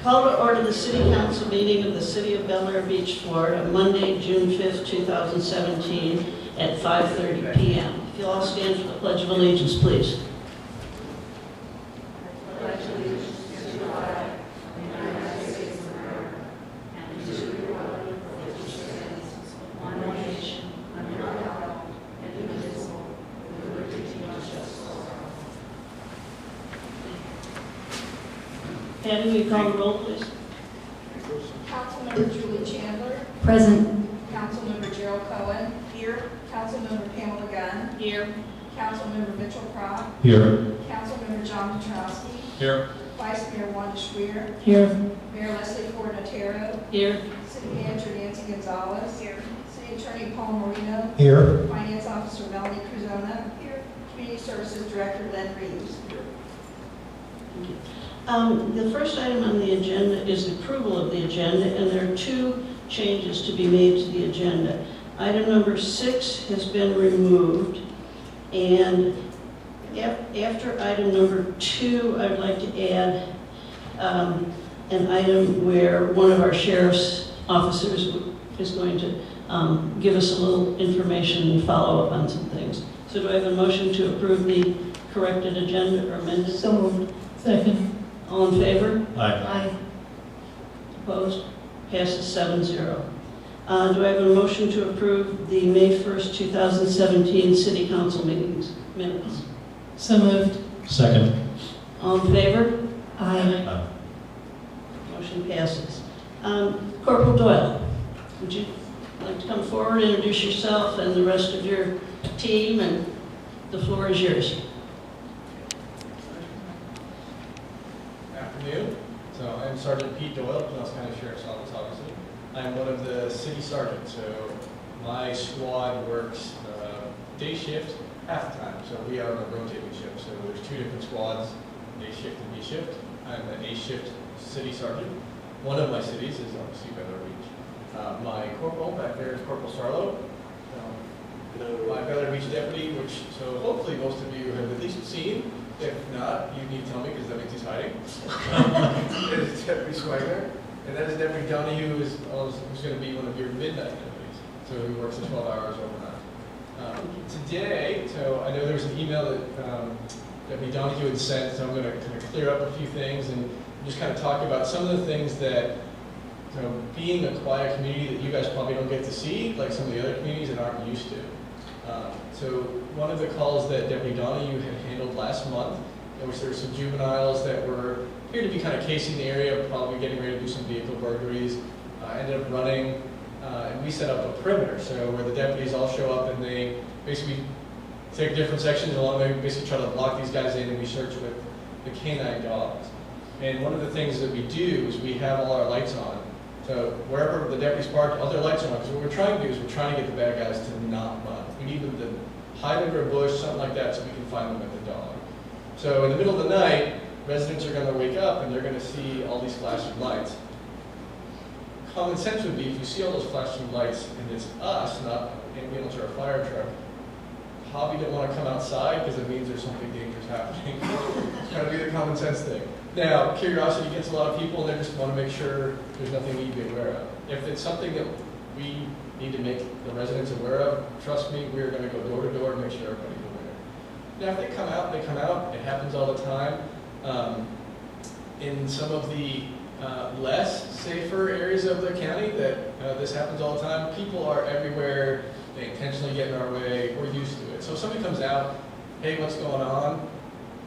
Call to order the City Council meeting of the City of Bel Air Beach, Florida, Monday, June 5th, 2017, at 5:30 p.m. If you'll all stand for the Pledge of Allegiance, please. Patty, will you call the roll, please? Councilmember Julie Chandler. Present. Councilmember Gerald Cohen. Here. Councilmember Pamela Gunn. Here. Councilmember Mitchell Crop. Here. Councilmember John Petrowski. Here. Vice Mayor Wanda Schwer. Here. Mayor Leslie Ford Notaro. Here. City Manager Nancy Gonzalez. Here. City Attorney Paul Marino. Here. Finance Officer Melanie Cruzona. Here. Community Services Director Len Reeves. The first item on the agenda is the approval of the agenda, and there are two changes to be made to the agenda. Item number 6 has been removed, and after item number 2, I would like to add an item where one of our sheriff's officers is going to give us a little information and follow up on some things. So do I have a motion to approve the corrected agenda or amended? So moved. Second. All in favor? Aye. Opposed? Passes 7-0. Do I have a motion to approve the May 1st, 2017 City Council minutes? So moved. Second. All in favor? Aye. Motion passes. Corporal Doyle, would you like to come forward, introduce yourself and the rest of your team, and the floor is yours. Afternoon. So I'm Sergeant Pete Doyle, Pinellas County Sheriff's Office, obviously. I'm one of the city sergeants, so my squad works day shift half the time. So we are on a rotating shift. So there's 2 different squads, day shift and B shift. I'm the A shift city sergeant. One of my cities is obviously Bel Air Beach. My corporal back there is Corporal Sarlo. My Bel Air Beach deputy, which so hopefully most of you have at least seen. If not, you need to tell me because that means he's hiding. It is Deputy Swagger, and that is Deputy Donahue, who's going to be one of your midnight deputies. So he works the 12 hours overnight. Today, so I know there was an email that Deputy Donahue had sent, so I'm going to kind of clear up a few things and just kind of talk about some of the things that, being a quiet community that you guys probably don't get to see, like some of the other communities that aren't used to. So one of the calls that Deputy Donahue had handled last month, in which there were some juveniles that were here to be kind of casing the area, probably getting ready to do some vehicle burglaries, ended up running, and we set up a perimeter, so where the deputies all show up and they basically take different sections along there, basically try to lock these guys in, and we search with the canine dogs. And one of the things that we do is we have all our lights on. So wherever the deputies park, all their lights are on, because what we're trying to do is we're trying to get the bad guys to not run. We need them to hide under a bush, something like that, so we can find them at the dog. So in the middle of the night, residents are going to wake up and they're going to see all these flashing lights. Common sense would be if you see all those flashing lights and it's us, not an ambulance or a fire truck, probably don't want to come outside because it means there's something dangerous happening. It's got to be the common sense thing. Now, curiosity gets a lot of people and they just want to make sure there's nothing we need to be aware of. If it's something that we need to make the residents aware of, trust me, we're going to go door to door and make sure everybody's aware. Now, if they come out, they come out. It happens all the time. In some of the less safer areas of the county that this happens all the time, people are everywhere. They intentionally get in our way. We're used to it. So if somebody comes out, hey, what's going on?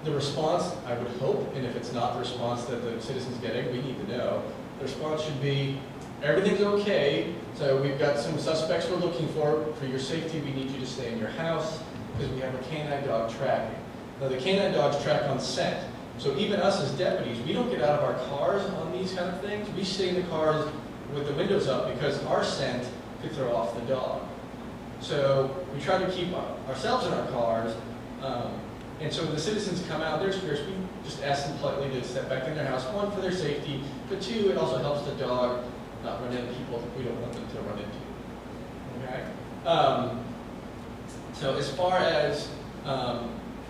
The response, I would hope, and if it's not the response that the citizen's getting, we need to know. The response should be, everything's okay, so we've got some suspects we're looking for. For your safety, we need you to stay in your house because we have a canine dog tracking. Now, the canine dogs track on scent. So even us as deputies, we don't get out of our cars on these kind of things. We stay in the cars with the windows up because our scent could throw off the dog. So we try to keep ourselves in our cars. And so when the citizens come out, they're scarce. We just ask them politely to step back in their house, one, for their safety, but two, it also helps the dog not run into people that we don't want them to run into. Okay? So as far as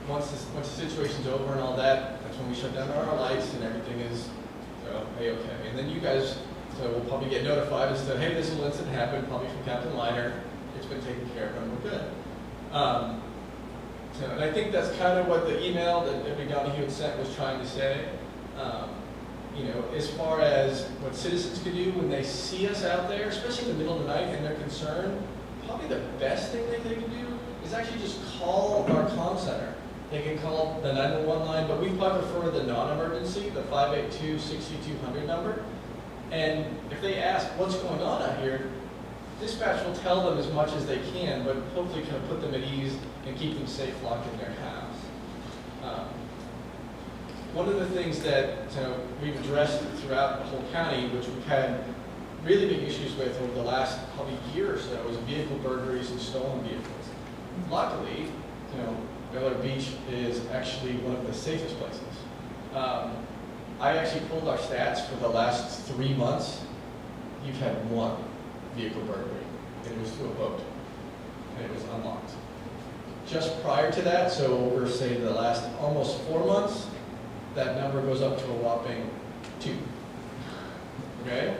once the situation's over and all that, that's when we shut down our lights and everything is, okay. And then you guys, will probably get notified as to, hey, this little incident happened, probably from Captain Liner. It's been taken care of and we're good. And I think that's kind of what the email that Deputy Donahue had sent was trying to say. As far as what citizens could do when they see us out there, especially in the middle of the night and they're concerned, probably the best thing that they can do is actually just call our comm center. They can call the 911 line, but we probably prefer the non-emergency, the 582-6200 number. And if they ask what's going on out here, dispatch will tell them as much as they can, but hopefully kind of put them at ease and keep them safe locked in their house. One of the things that we've addressed throughout the whole county, which we've had really big issues with over the last probably year or so, is vehicle burglaries and stolen vehicles. Luckily, Bel Air Beach is actually one of the safest places. I actually pulled our stats for the last 3 months. You've had one vehicle burglary, and it was to a boat, and it was unlocked. Just prior to that, so over, say, the last almost 4 months, that number goes up to a whopping 2. Okay?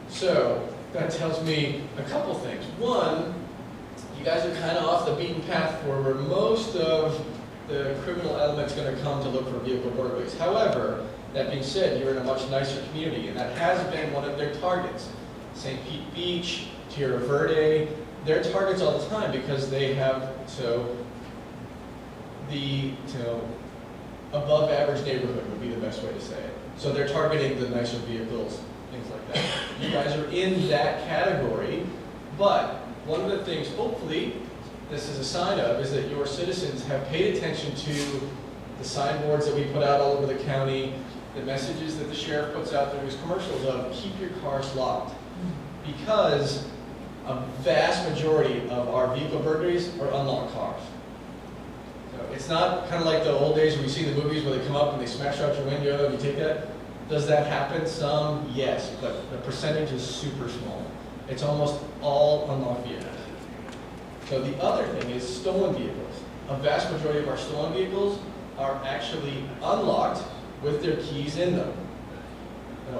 So that tells me a couple things. One, you guys are kind of off the beaten path for where most of the criminal element's going to come to look for vehicle burglaries. However, that being said, you're in a much nicer community, and that has been one of their targets. St. Pete Beach, Tierra Verde, they're targets all the time because they have the above average neighborhood would be the best way to say it. So they're targeting the nicer vehicles, things like that. You guys are in that category, but one of the things, hopefully, this is a sign of, is that your citizens have paid attention to the signboards that we put out all over the county, the messages that the sheriff puts out there, his commercials of keep your cars locked. Because a vast majority of our vehicle burglaries are unlocked cars. So it's not kind of like the old days where you see the movies where they come up and they smash out your window and you take that. Does that happen? Some, yes, but the percentage is super small. It's almost all unlocked vehicles. So the other thing is stolen vehicles. A vast majority of our stolen vehicles are actually unlocked with their keys in them.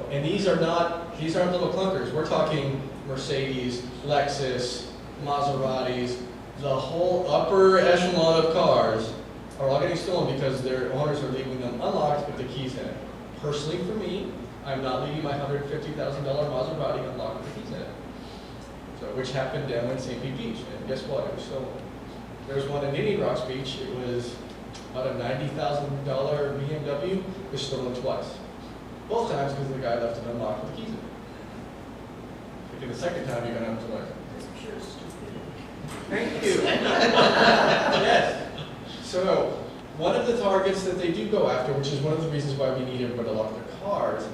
And these aren't little clunkers. We're talking Mercedes, Lexus, Maseratis. The whole upper echelon of cars are all getting stolen because their owners are leaving them unlocked with the keys in it. Personally, for me, I'm not leaving my $150,000 Maserati unlocked with the keys in it. So, which happened down in St. Pete Beach, and guess what? It was stolen. There was one in Indian Rocks Beach. It was about a $90,000 BMW. It was stolen twice. Both times because the guy left it unlocked with the keys in it. Thinking the second time you're going to have to learn. It's pure stupidity. Thank you. Yes. So, one of the targets that they do go after, which is one of the reasons why we need everybody to lock their cars,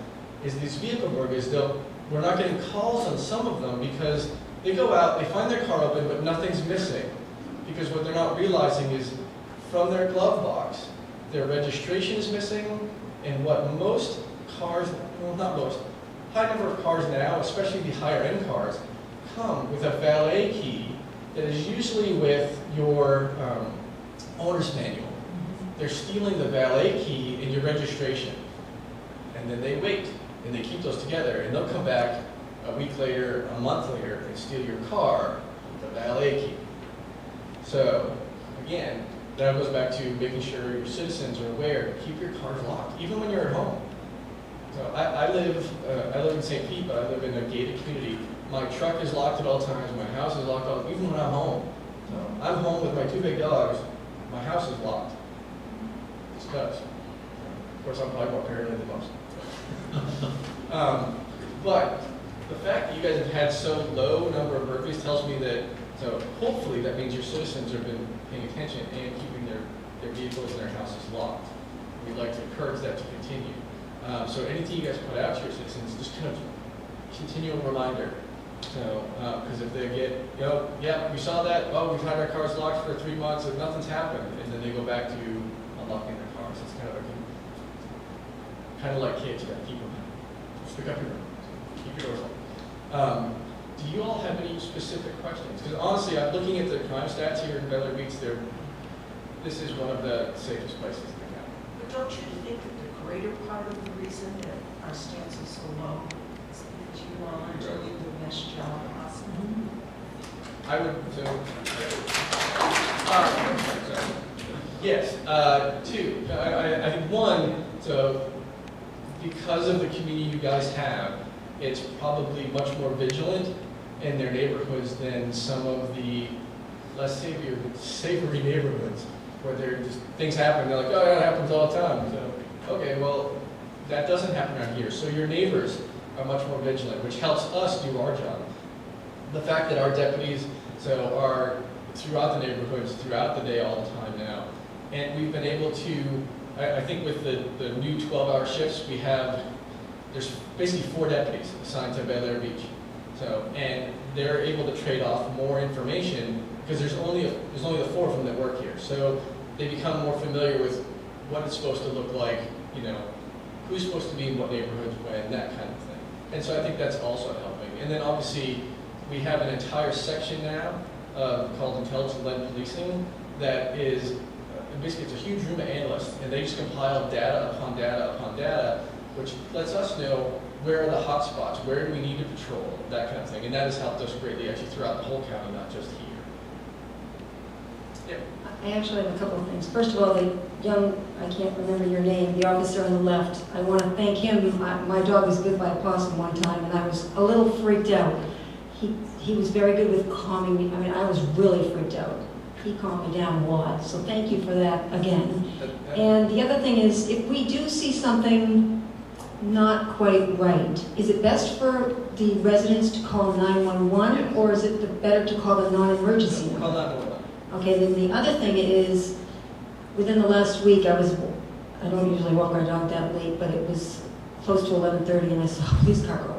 is these vehicle burglaries. We're not getting calls on some of them because they go out, they find their car open, but nothing's missing. Because what they're not realizing is from their glove box, their registration is missing, and what most cars, well, not most, high number of cars now, especially the higher end cars, come with a valet key that is usually with your owner's manual. They're stealing the valet key in your registration. And then they wait, and they keep those together, and they'll come back a week later, a month later, and steal your car with the valet key. So, again, that goes back to making sure your citizens are aware to keep your cars locked, even when you're at home. So I live in St. Pete, but I live in a gated community. My truck is locked at all times. My house is locked all, even when I'm home. So I'm home with my 2 big dogs. My house is locked. It's because. Of course, I'm probably more paranoid than most. But the fact that you guys have had so low number of burglaries tells me that, so hopefully that means your citizens have been paying attention and keeping their vehicles and their houses locked. We'd like to encourage that to continue. So anything you guys put out to your citizens, just kind of continual reminder. So, because if they get, yeah, we saw that, oh, we've had our cars locked for 3 months and nothing's happened, and then they go back to unlocking their cars. It's kind of like kids, you gotta keep them. Pick up your room, keep your doors locked. Do you all have any specific questions? Because honestly, I'm looking at the crime stats here in Bel Air Beach. this is one of the safest places in the county. But don't you think that the greater part of the reason that our stats are so low is because you all are doing the best job possible? I would, yes, two. I think one, so because of the community you guys have, it's probably much more vigilant in their neighborhoods than some of the less savory neighborhoods where they're just, things happen, they're like, oh, yeah, it happens all the time. So, okay, well, that doesn't happen around here. So your neighbors are much more vigilant, which helps us do our job. The fact that our deputies are throughout the neighborhoods, throughout the day, all the time now. And we've been able to, I think with the new 12-hour shifts, there's basically 4 deputies assigned to Bel Air Beach. So, and they're able to trade off more information because there's only the 4 of them that work here. So they become more familiar with what it's supposed to look like, who's supposed to be in what neighborhoods when, that kind of thing. And so I think that's also helping. And then obviously, we have an entire section now called Intelligence-Led Policing that is, basically it's a huge room of analysts, and they just compile data upon data upon data, which lets us know where are the hot spots, where do we need to patrol, that kind of thing. And that has helped us greatly actually throughout the whole county, not just here. Yeah. I actually have a couple of things. First of all, the young, I can't remember your name, the officer on the left, I want to thank him. My dog was bit by a possum one time, and I was a little freaked out. He was very good with calming me. I mean, I was really freaked out. He calmed me down a lot, so thank you for that again. And the other thing is, if we do see something not quite right, is it best for the residents to call 911, Yes. or is it better to call the non-emergency number? Call 911. Okay, then the other thing is, within the last week, I don't usually walk our dog that late, but it was close to 11:30, and I saw a police car go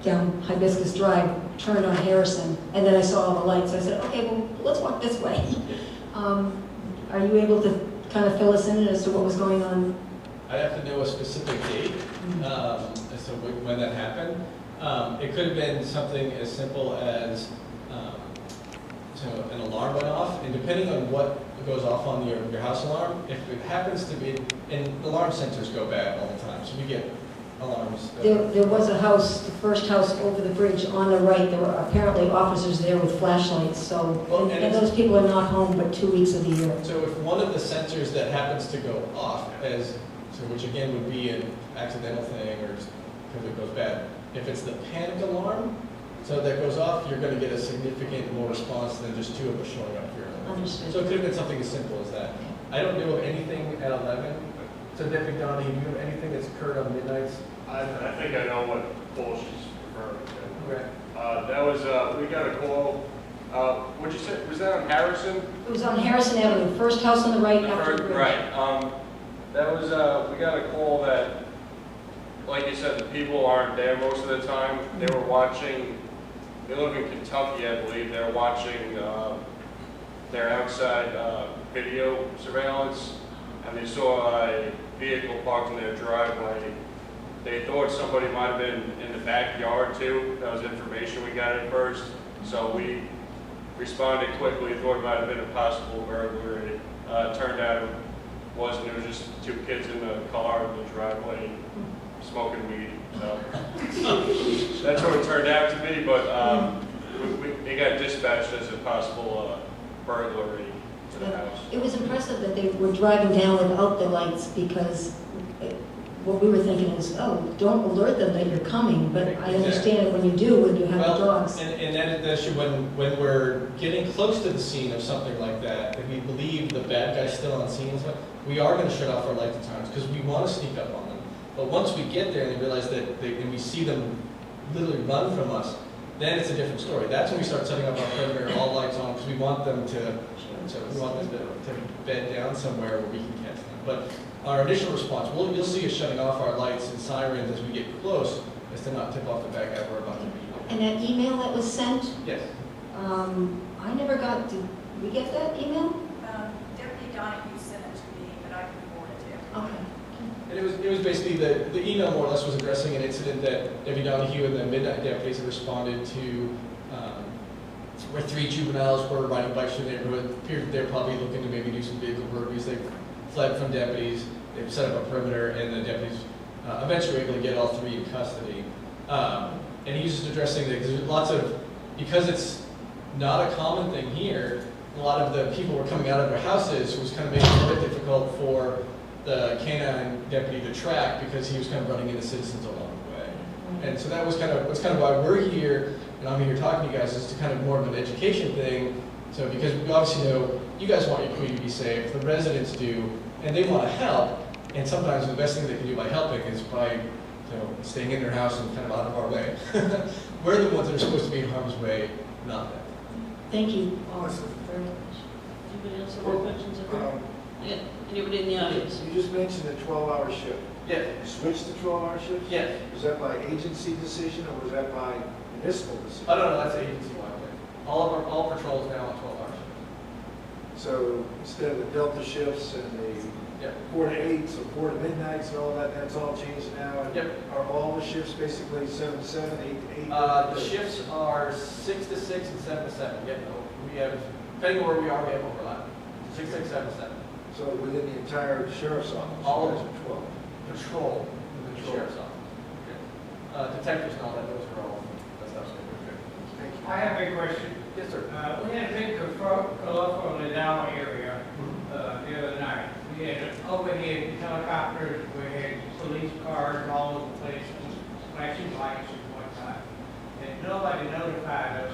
down Hibiscus Drive, turned on Harrison, and then I saw all the lights. I said, okay, well, let's walk this way. Are you able to kind of fill us in as to what was going on? I'd have to know a specific date as to when that happened. It could have been something as simple as an alarm went off, and depending on what goes off on your house alarm, if it happens to be, and alarm sensors go bad all the time, so we get alarms. There was a house, the first house over the bridge on the right, there were apparently officers there with flashlights, so, Well, and those people are not home but 2 weeks of the year. So if one of the sensors that happens to go off, which again would be an accidental thing or just because it goes bad, if it's the panic alarm, so that goes off, you're going to get a significant more response than just 2 of us showing up here. Understood. So it could have been something as simple as that. I don't know of anything at 11. So Deputy Donahue, do you have anything that's occurred on midnights? I think I know what call she's referring to. Okay. That was, we got a call, what'd you say, was that on Harrison? It was on Harrison Avenue, first house on the right after the bridge. Right, that was, we got a call that, like you said, the people aren't there most of the time. They were watching, they live in Kentucky, I believe, they're watching their outside video surveillance, and they saw a vehicle parked in their driveway. They thought somebody might have been in the backyard too. That was information we got at first. So we responded quickly, thought it might have been a possible burglary. Turned out it wasn't. It was just 2 kids in the car in the driveway smoking weed. So that's what it turned out to be, but they got dispatched as a possible burglary to the house. It was impressive that they were driving down without the lights because what we were thinking is, oh, don't alert them that you're coming, but I understand it when you do, when you have the dogs. And that's when we're getting close to the scene of something like that, and we believe the bad guy's still on scene, we are going to shut off our lights at times because we want to sneak up on them. But once we get there and they realize that, and we see them literally run from us, then it's a different story. That's when we start setting up our perimeter, all lights on, because we want them to bed down somewhere where we can catch them. But our initial response, you'll see us shutting off our lights and sirens as we get close, is to not tip off the bad guy we're about to be. And that email that was sent, Yes. I never got, did we get that email? Deputy Donahue sent it to me, but I can forward it to you. Okay. And it was basically, the email more or less was addressing an incident that Deputy Donahue and the Midnight deputies had responded to where 3 juveniles were riding bikes through the neighborhood. Appeared they're probably looking to maybe do some vehicle burglaries. They fled from deputies. They've set up a perimeter, and the deputies eventually were able to get all 3 in custody. And he's just addressing that because there's lots of, because it's not a common thing here, a lot of the people were coming out of their houses, was kind of making it a bit difficult for the canine deputy to track because he was kind of running into citizens along the way. And so that's kind of why we're here, and I'm here talking to you guys, is to kind of more of an education thing. So because we obviously know you guys want your community to be safe, the residents do, and they want to help. And sometimes the best thing they can do by helping is by staying in their house and kind of out of our way. We're the ones that are supposed to be in harm's way, not them. Thank you. Awesome. Very much. Anybody else have any questions of her? Yeah. Anybody in the audience? You just mentioned a 12-hour shift. Yeah. You switched to 12-hour shifts? Yeah. Was that by agency decision or was that by municipal decision? Oh, no, that's agency-wide. All patrols now on 12 hours. So instead of the Delta shifts and the 4 to 8s or 4 to midnights and all that, that's all changed now? And Yep. are all the shifts basically 7 to 7, 8 to 8? The shifts are 6 to 6 and 7 to 7. Yeah, we have, depending on where we are, we have overlap. 6, 6, 7, 7. So within the entire sheriff's office? All of you guys them. are 12. Patrol, the sheriff's office. Detectives and all that, those are all, that stuff's good. Thank you. I have a question. Yes, sir. We had a big kerfuffle in the Dow area the other night. We had overhead helicopters, we had police cars all over the place, flashing lights and whatnot. And nobody notified us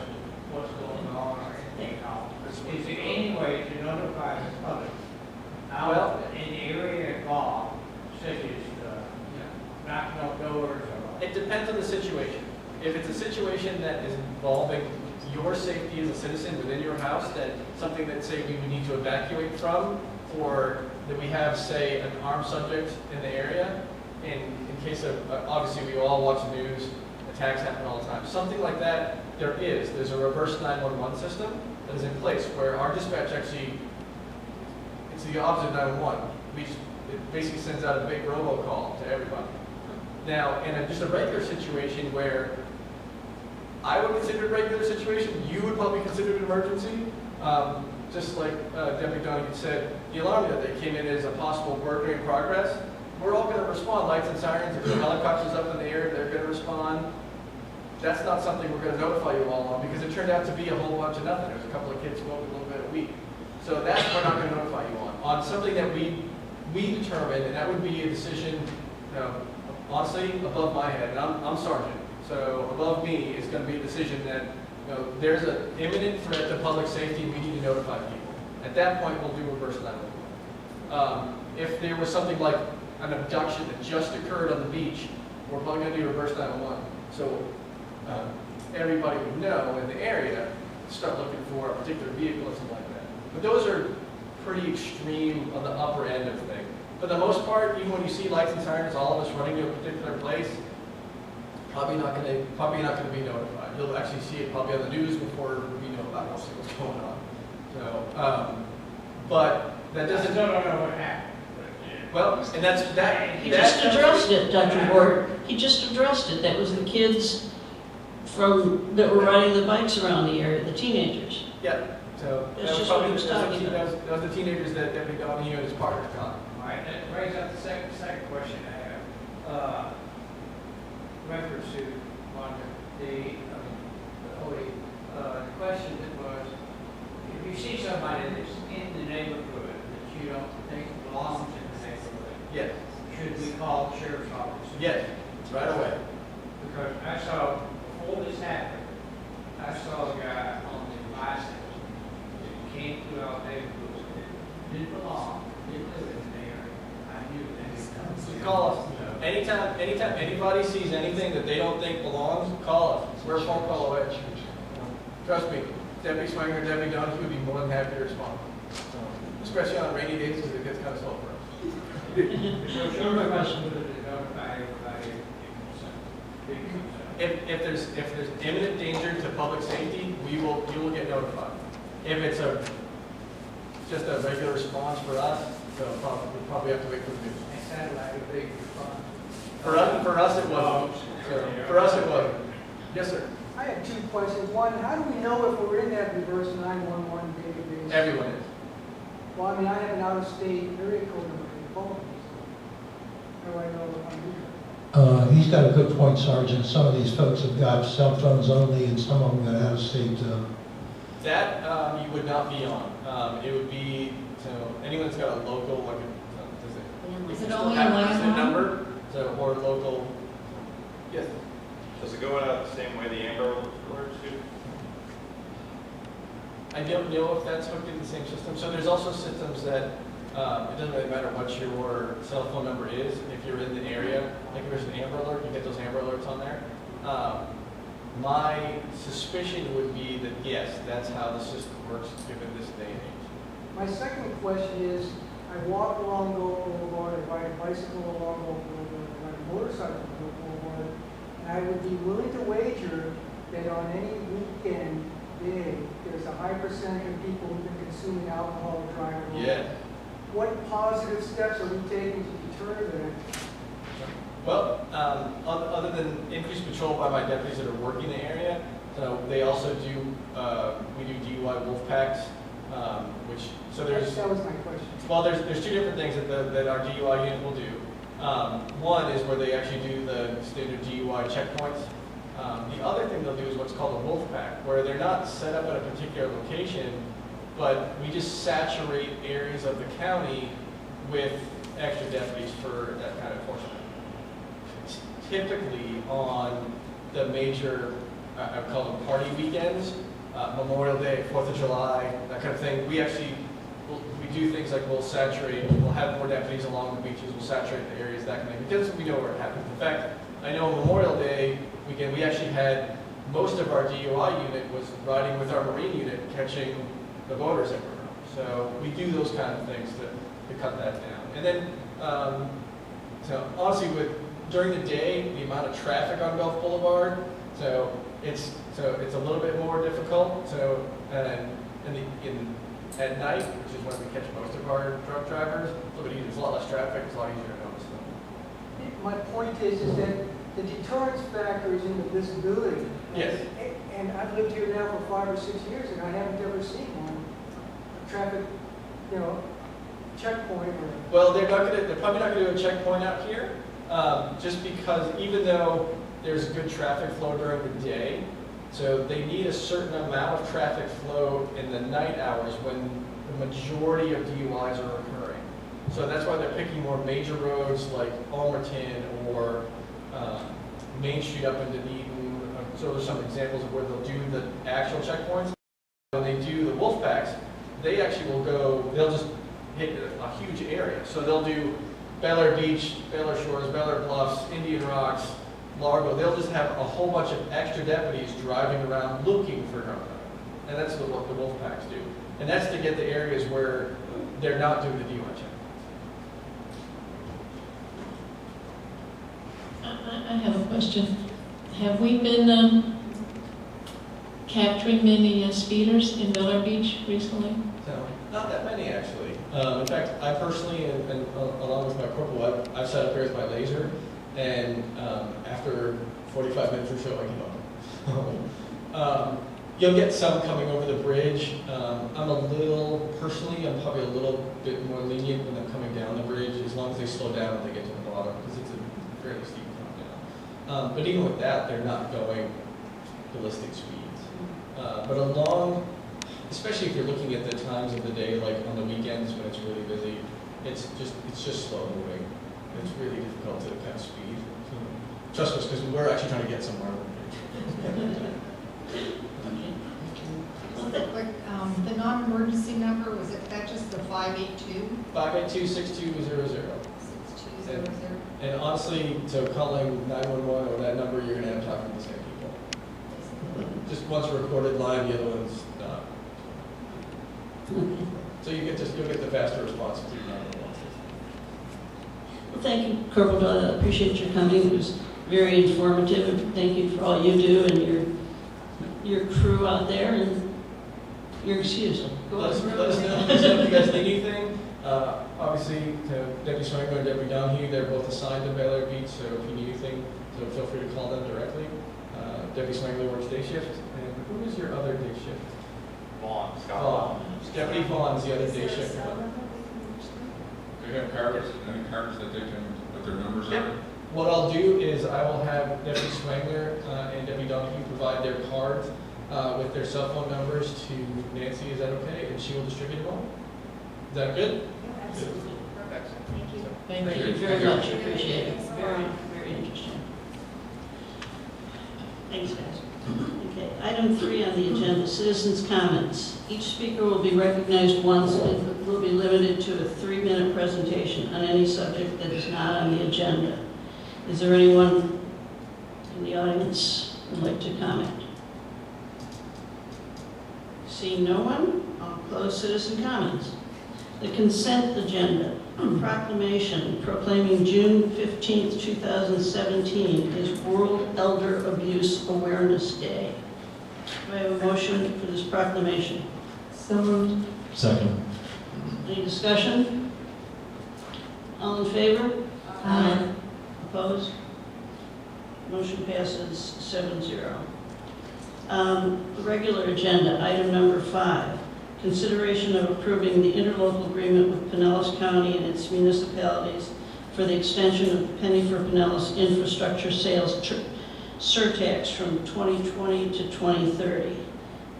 what's going on or anything at all. Is there any way to notify the public out in the area involved, such as knocking on doors or? It depends on the situation. If it's a situation that is involving your safety as a citizen within your house, that something that, say, we would need to evacuate from, or that we have, say, an armed subject in the area, in case of, obviously we all watch the news, attacks happen all the time. Something like that, there's a reverse 911 system that is in place where our dispatch actually, it's the opposite of 911. It basically sends out a big robocall to everybody. Now, in just a regular situation where I would consider it a regular situation, you would probably consider it an emergency. Just like Deputy Donoghue said, the alarm that came in as a possible burglary in progress. We're all going to respond, lights and sirens. If the helicopter's up in the air, they're going to respond. That's not something we're going to notify you all on because it turned out to be a whole bunch of nothing. There's a couple of kids smoking a little bit a week. So that's what we're not going to notify you on. On something that we determine, and that would be a decision, honestly, above my head. And I'm sergeant. So above me is going to be a decision that there's an imminent threat to public safety, we need to notify people. At that point, we'll do reverse 911. If there was something like an abduction that just occurred on the beach, we're probably going to do reverse 911. So everybody would know in the area, start looking for a particular vehicle or something like that. But those are pretty extreme on the upper end of things. For the most part, even when you see lights and sirens, all of us running to a particular place, probably not going to be notified. You'll actually see it probably on the news before we know about what's going on. So, but that doesn't. I don't know what happened. Well, and that's that. He just addressed it, Dr. Ward. He just addressed it. That was the kids that were riding the bikes around the area, the teenagers. Yeah. So That's just what he was talking about. That was the teenagers that Deputy Donoghue and his partners got. All right, that brings up the second question I have. Reference to the question that was, if you see somebody that's in the neighborhood that you don't think belongs in the neighborhood, Yes. should we call the sheriff's office? Yes. Right away. Because I saw, before this happened, I saw a guy on the bicycle that came through our neighborhood that didn't belong, didn't live in the area. I knew that. You call us. Anytime anybody sees anything that they don't think belongs, call us. We're a phone call away. Trust me, Deputy Swanger, Deputy Donoghue would be more than happy to respond. Especially on rainy days because it gets kind of slow for us. So show my question to notify everybody If there's imminent danger to public safety, you will get notified. If it's just a regular response for us, we'll probably have to wait for the news. It sounded like a big response. For us it wasn't. So, for us it wasn't. Yes, sir. I have two questions. One, how do we know if we're in that reverse 911 database? Everyone is. Well, I mean, I have an out-of-state area code number for the phone. How do I know if I'm here? He's got a good point, Sergeant. Some of these folks have got cell phones only, and some of them got out-of-state. That you would not be on. It would be, so anyone that's got a local, like, Is you it still only have a a landline? number, so, or local, yes. Does it go out the same way the Amber Alerts do? I don't know if that's hooked into the same system. So there's also systems that it doesn't really matter what your cell phone number is. If you're in the area, like if there's an Amber Alert, you get those Amber Alerts on there. My suspicion would be that yes, that's how the system works given this day and age. My second question is, I walk along Gulf Boulevard, I ride a bicycle along Gulf Boulevard, I ride a motorcycle on Gulf Boulevard, and I would be willing to wager that on any weekend day, there's a high percentage of people who've been consuming alcohol driving. Yeah. What positive steps are we taking to deter that? Well, other than increased patrol by my deputies that are working the area, so they also do, we do DUI wolf packs, which, so there's, That was my question. well, there's two different things that our DUI unit will do. One is where they actually do the standard DUI checkpoints. The other thing they'll do is what's called a wolf pack, where they're not set up at a particular location, but we just saturate areas of the county with extra deputies for that kind of enforcement. Typically on the major, I would call them party weekends, Memorial Day, 4th of July, that kind of thing, we actually, we do things like we'll saturate, we'll have more deputies along the beaches, we'll saturate the areas, that kind of thing, because we know where it happens. In fact, I know Memorial Day weekend, we actually had, most of our DUI unit was riding with our Marine unit, catching the boaters that were around. So we do those kind of things to cut that down. And then, so honestly, during the day, the amount of traffic on Gulf Boulevard, so it's a little bit more difficult. So at night, which is when we catch most of our drunk drivers, a little bit easier. There's a lot less traffic. It's a lot easier to notice them. My point is that the deterrence factor is in the visibility. Yes. And I've lived here now for 5 or 6 years, and I haven't ever seen one. A traffic, checkpoint or. Well, they're probably not going to do a checkpoint out here, just because even though there's good traffic flow during the day, so they need a certain amount of traffic flow in the night hours when the majority of DUIs are occurring. So that's why they're picking more major roads like Almerton or Main Street up into Eden. So there's some examples of where they'll do the actual checkpoints. When they do the wolf packs, they actually will go, they'll just hit a huge area. So they'll do Bel Air Beach, Bel Air Shores, Bel Air Bluffs, Indian Rocks, Largo. They'll just have a whole bunch of extra deputies driving around looking for drunk driving. And that's what the wolf packs do. And that's to get the areas where they're not doing the DUI checkpoints. I have a question. Have we been capturing many speeders in Bel Air Beach recently? So, not that many actually. In fact, I personally, and along with my corporal, I've sat up here with my laser, and after 45 minutes or so, I give up. You'll get some coming over the bridge. I'm I'm probably a little bit more lenient when they're coming down the bridge, as long as they slow down and they get to the bottom, because it's a fairly steep come down. But even with that, they're not going ballistic speeds. But along, especially if you're looking at the times of the day, like on the weekends when it's really busy, it's just slow moving. It's really difficult to kind of speed. Trust us, because we're actually trying to get somewhere. The non-emergency number, was that just the 582? 582-6200. 6200? And honestly, so calling 911 or that number, you're going to have to talk to the same people. Just one's a recorded line, the other one's not. So you'll get the faster response to 911. Well, thank you, Corporal Doyle. I appreciate your coming. It was very informative, and thank you for all you do and your crew out there, and you're excused. Let us know if you guys need anything. Obviously, Deputy Swangler and Deputy Donahue, they're both assigned to Bel Air Beach, so if you need anything, so feel free to call them directly. Debbie Swangler works day shift, and who is your other day shift? Vaughn, Scott Vaughn. Deputy Vaughn's the other day shift. Do you have cards, any cards that they can put their numbers Yep. on? What I'll do is I will have Deputy Swangler and Deputy Donahue provide their cards with their cell phone numbers to Nancy. Is that okay? And she will distribute them all. Is that good? Absolutely. Perfect. Thank you. Thank you very much, appreciate it. Very, very interesting. Thanks, guys. Okay, item 3 on the agenda, citizens' comments. Each speaker will be recognized once and will be limited to a 3-minute presentation on any subject that is not on the agenda. Is there anyone in the audience who would like to comment? Seeing no one, I'll close citizen comments. The consent agenda, proclamation proclaiming June 15th, 2017 is World Elder Abuse Awareness Day. Do I have a motion for this proclamation? So moved. Second. Any discussion? All in favor? Aye. Opposed? Motion passes 7-0. The regular agenda, item number 5. Consideration of approving the interlocal agreement with Pinellas County and its municipalities for the extension of the Penny for Pinellas infrastructure sales surtax from 2020 to 2030.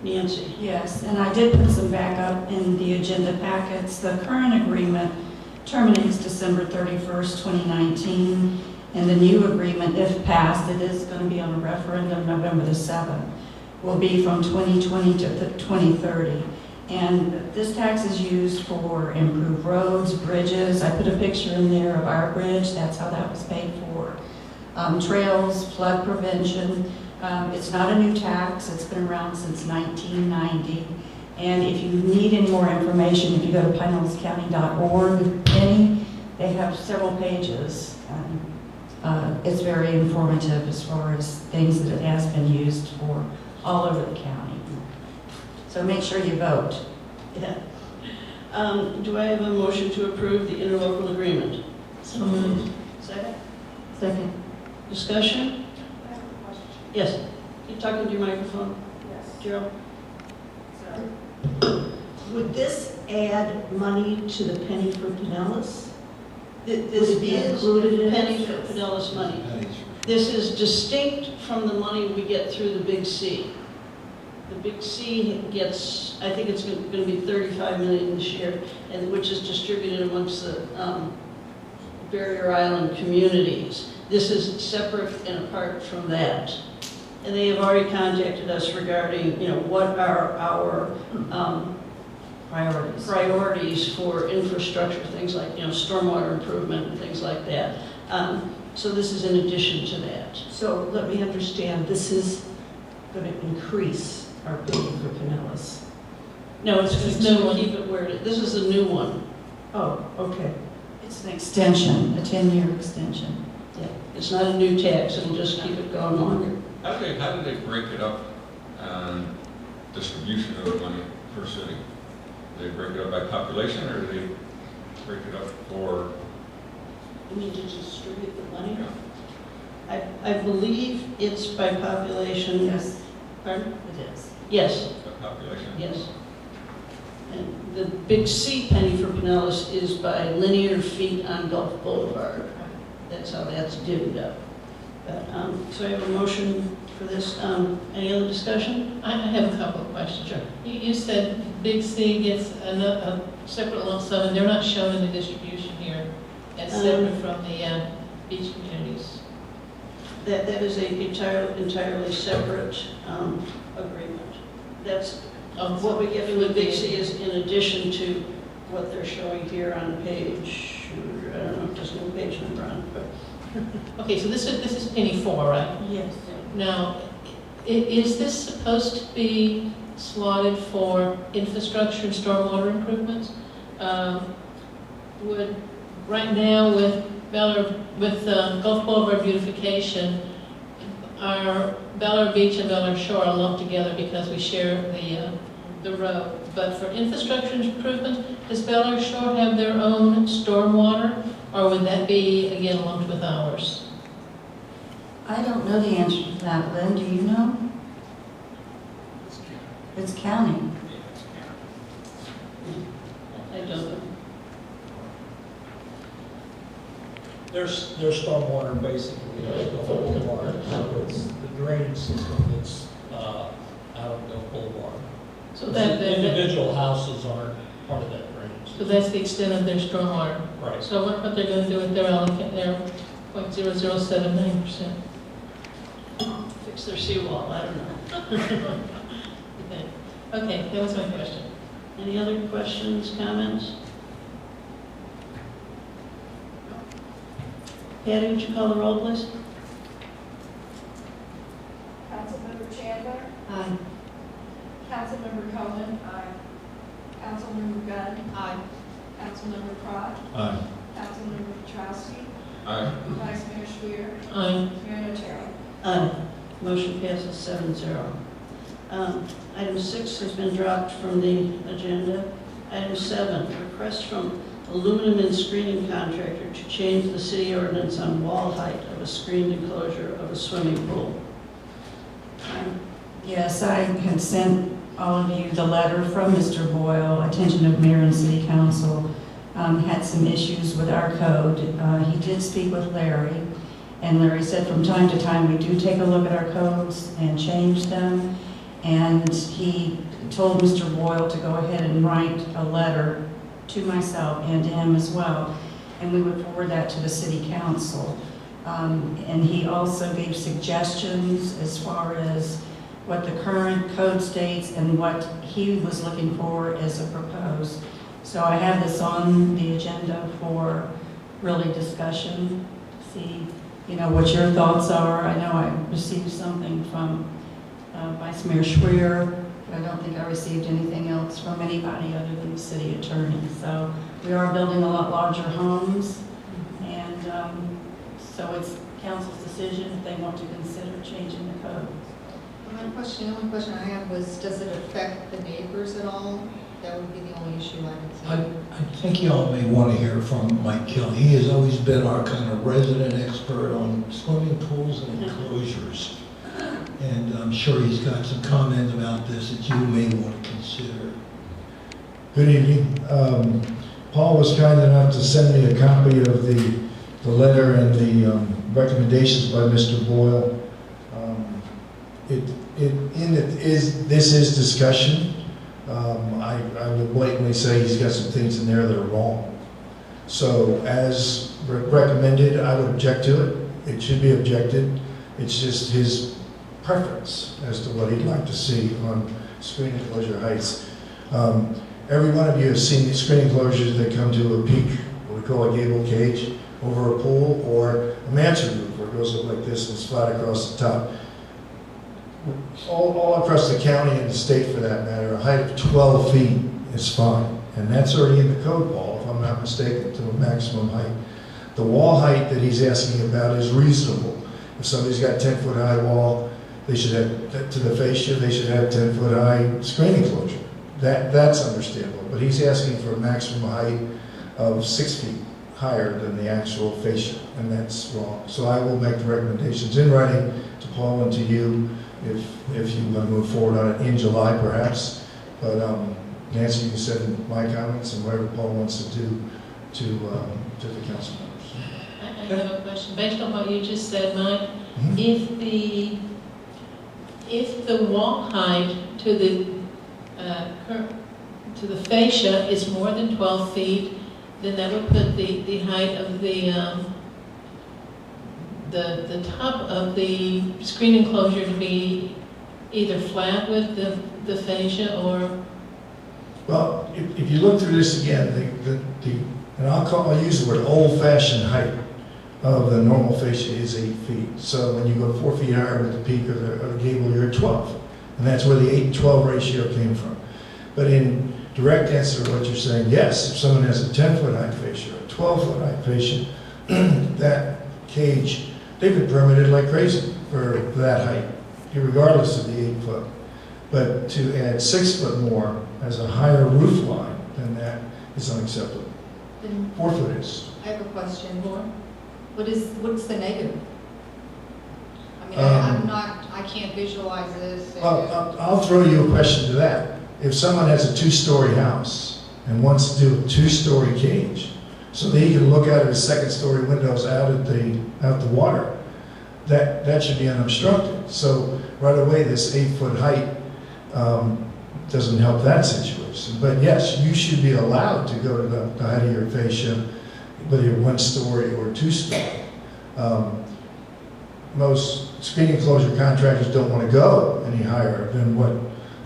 Nancy. Yes, and I did put some backup in the agenda packets. The current agreement terminates December 31st, 2019, and the new agreement, if passed, it is going to be on a referendum November the 7th, will be from 2020 to 2030. And this tax is used for improved roads, bridges. I put a picture in there of our bridge. That's how that was paid for. Trails, flood prevention. It's not a new tax. It's been around since 1990. And if you need any more information, if you go to pinellscounty.org, they have several pages. It's very informative as far as things that it has been used for all over the county. So make sure you vote. Yeah. Do I have a motion to approve the interlocal agreement? So moved. Second? Second. Discussion? I have a question. Yes. Keep talking to your microphone, Yes. Gerald. So, Would this add money to the Penny for Pinellas? This Would it be is included in Penny it? for Pinellas money. This is distinct from the money we get through the Big C. The Big C gets, I think it's going to be 35 million this year, and which is distributed amongst the Barrier Island communities. This is separate and apart from that. And they have already contacted us regarding, what are our priorities for infrastructure, things like, stormwater improvement and things like that. So this is in addition to that. So let me understand, this is going to increase our Penny for Pinellas? No, it's This is going new to one. keep it where it is. This is the new one. Oh, okay. It's an extension, a 10-year extension. Yeah, it's not a new tax, it'll just keep it going longer. How do they break it up on distribution of the money per city? Do they break it up by population, or do they break it up for? You mean to distribute the money? Yeah. I believe it's by population. Yes, Pardon? it is. Yes, By population? yes. And the Big C Penny for Pinellas is by linear feet on Gulf Boulevard. That's how that's divvied up. But, so I have a motion for this. Any other discussion? I have a couple of questions. Sure. You said Big C gets a separate lump sum, and they're not showing the distribution here. That's separate from the beach communities. That is a entirely separate agreement. That's what we get from the Big C is in addition to what they're showing here on page, I don't know if there's no page number on it, but. Okay, so this is penny 4, right? Yes. Now, is this supposed to be slotted for infrastructure and stormwater improvements? Would right now with Gulf Boulevard beautification, our Bel Air Beach and Bel Air Shore are lumped together because we share the road. But for infrastructure improvement, does Bel Air Shore have their own stormwater, or would that be again lumped with ours? I don't know the answer to that. Lynn, do you know? It's county. I don't know. There's stormwater basically, the whole water, so it's the drainage system that's out of the whole water. So that, Individual houses aren't part of that drainage. so that's the extent of their stormwater. Right. So I wonder what they're gonna do with their allocate, their 0.0079%. Fix their seawall, I don't know. Okay, that was my question. Any other questions, comments? Patty, would you call the roll, please? Councilmember Chandler? Aye. Councilmember Cohen? Aye. Councilmember Gunn? Aye. Councilmember Pratt? Aye. Councilmember Petrowski? Aye. Vice Mayor Schwer? Aye. Mayor Notaro? Aye. Motion passes 7-0. Item 6 has been dropped from the agenda. Item 7, request from aluminum and screening contractor to change the city ordinance on wall height of a screened enclosure of a swimming pool. Yes, I had sent all of you the letter from Mr. Boyle, attention of mayor and city council. Had some issues with our code. He did speak with Larry, and Larry said from time to time we do take a look at our codes and change them. And he told Mr. Boyle to go ahead and write a letter to myself and to him as well, and we would forward that to the city council. And he also gave suggestions as far as what the current code states and what he was looking for as a proposed. So I have this on the agenda for really discussion, see, what your thoughts are. I know I received something from Vice Mayor Schwer, but I don't think I received anything else from anybody other than the city attorney. So we are building a lot larger homes, and so it's council's decision if they want to consider changing the code. The only question I had was, does it affect the neighbors at all? That would be the only issue I could see. I think y'all may want to hear from Mike Kill. He has always been our kind of resident expert on swimming pools and enclosures. And I'm sure he's got some comments about this that you may want to consider. Good evening. Paul was kind enough to send me a copy of the letter and the recommendations by Mr. Boyle. This is discussion. I would blatantly say he's got some things in there that are wrong. So as recommended, I would object to it. It should be objected. It's just his preference as to what he'd like to see on screen enclosure heights. Every one of you has seen these screen enclosures that come to a peak, what we call a gable cage, over a pool, or a mansion roof where it goes up like this and it's flat across the top. All across the county and the state for that matter, a height of 12 feet is fine. And that's already in the code, Paul, if I'm not mistaken, to a maximum height. The wall height that he's asking about is reasonable. If somebody's got a 10-foot high wall, they should have, to the fascia, they should have 10-foot high screen enclosure. That's understandable, but he's asking for a maximum height of 6 feet higher than the actual fascia, and that's wrong. So I will make the recommendations in writing to Paul and to you if you want to move forward on it in July perhaps. But Nancy, you can send my comments and whatever Paul wants to do to the council members. I have a question. Based on what you just said, Mike, if the wall height to the fascia is more than 12 feet, then that would put the height of the top of the screen enclosure to be either flat with the fascia or... Well, if you look through this again, and I'll use the word old-fashioned height of the normal fascia is 8 feet. So when you go 4 feet higher with the peak of the gable, you're at 12. And that's where the 8-12 ratio came from. But in direct answer to what you're saying, yes, if someone has a 10-foot high fascia or a 12-foot high fascia, that cage, they've been permitted like crazy for that height, regardless of the 8 foot. But to add 6 foot more as a higher roof line than that is unacceptable. 4 foot is. I have a question. What's the negative? I mean, I'm not, I can't visualize this. I'll throw you a question to that. If someone has a two-story house and wants to do a two-story cage, so that he can look out of his second-story windows out at the water, that should be unobstructed. So right away, this 8-foot height doesn't help that situation. But yes, you should be allowed to go to the height of your fascia, whether you're 1-story or 2-story. Most screen enclosure contractors don't want to go any higher than what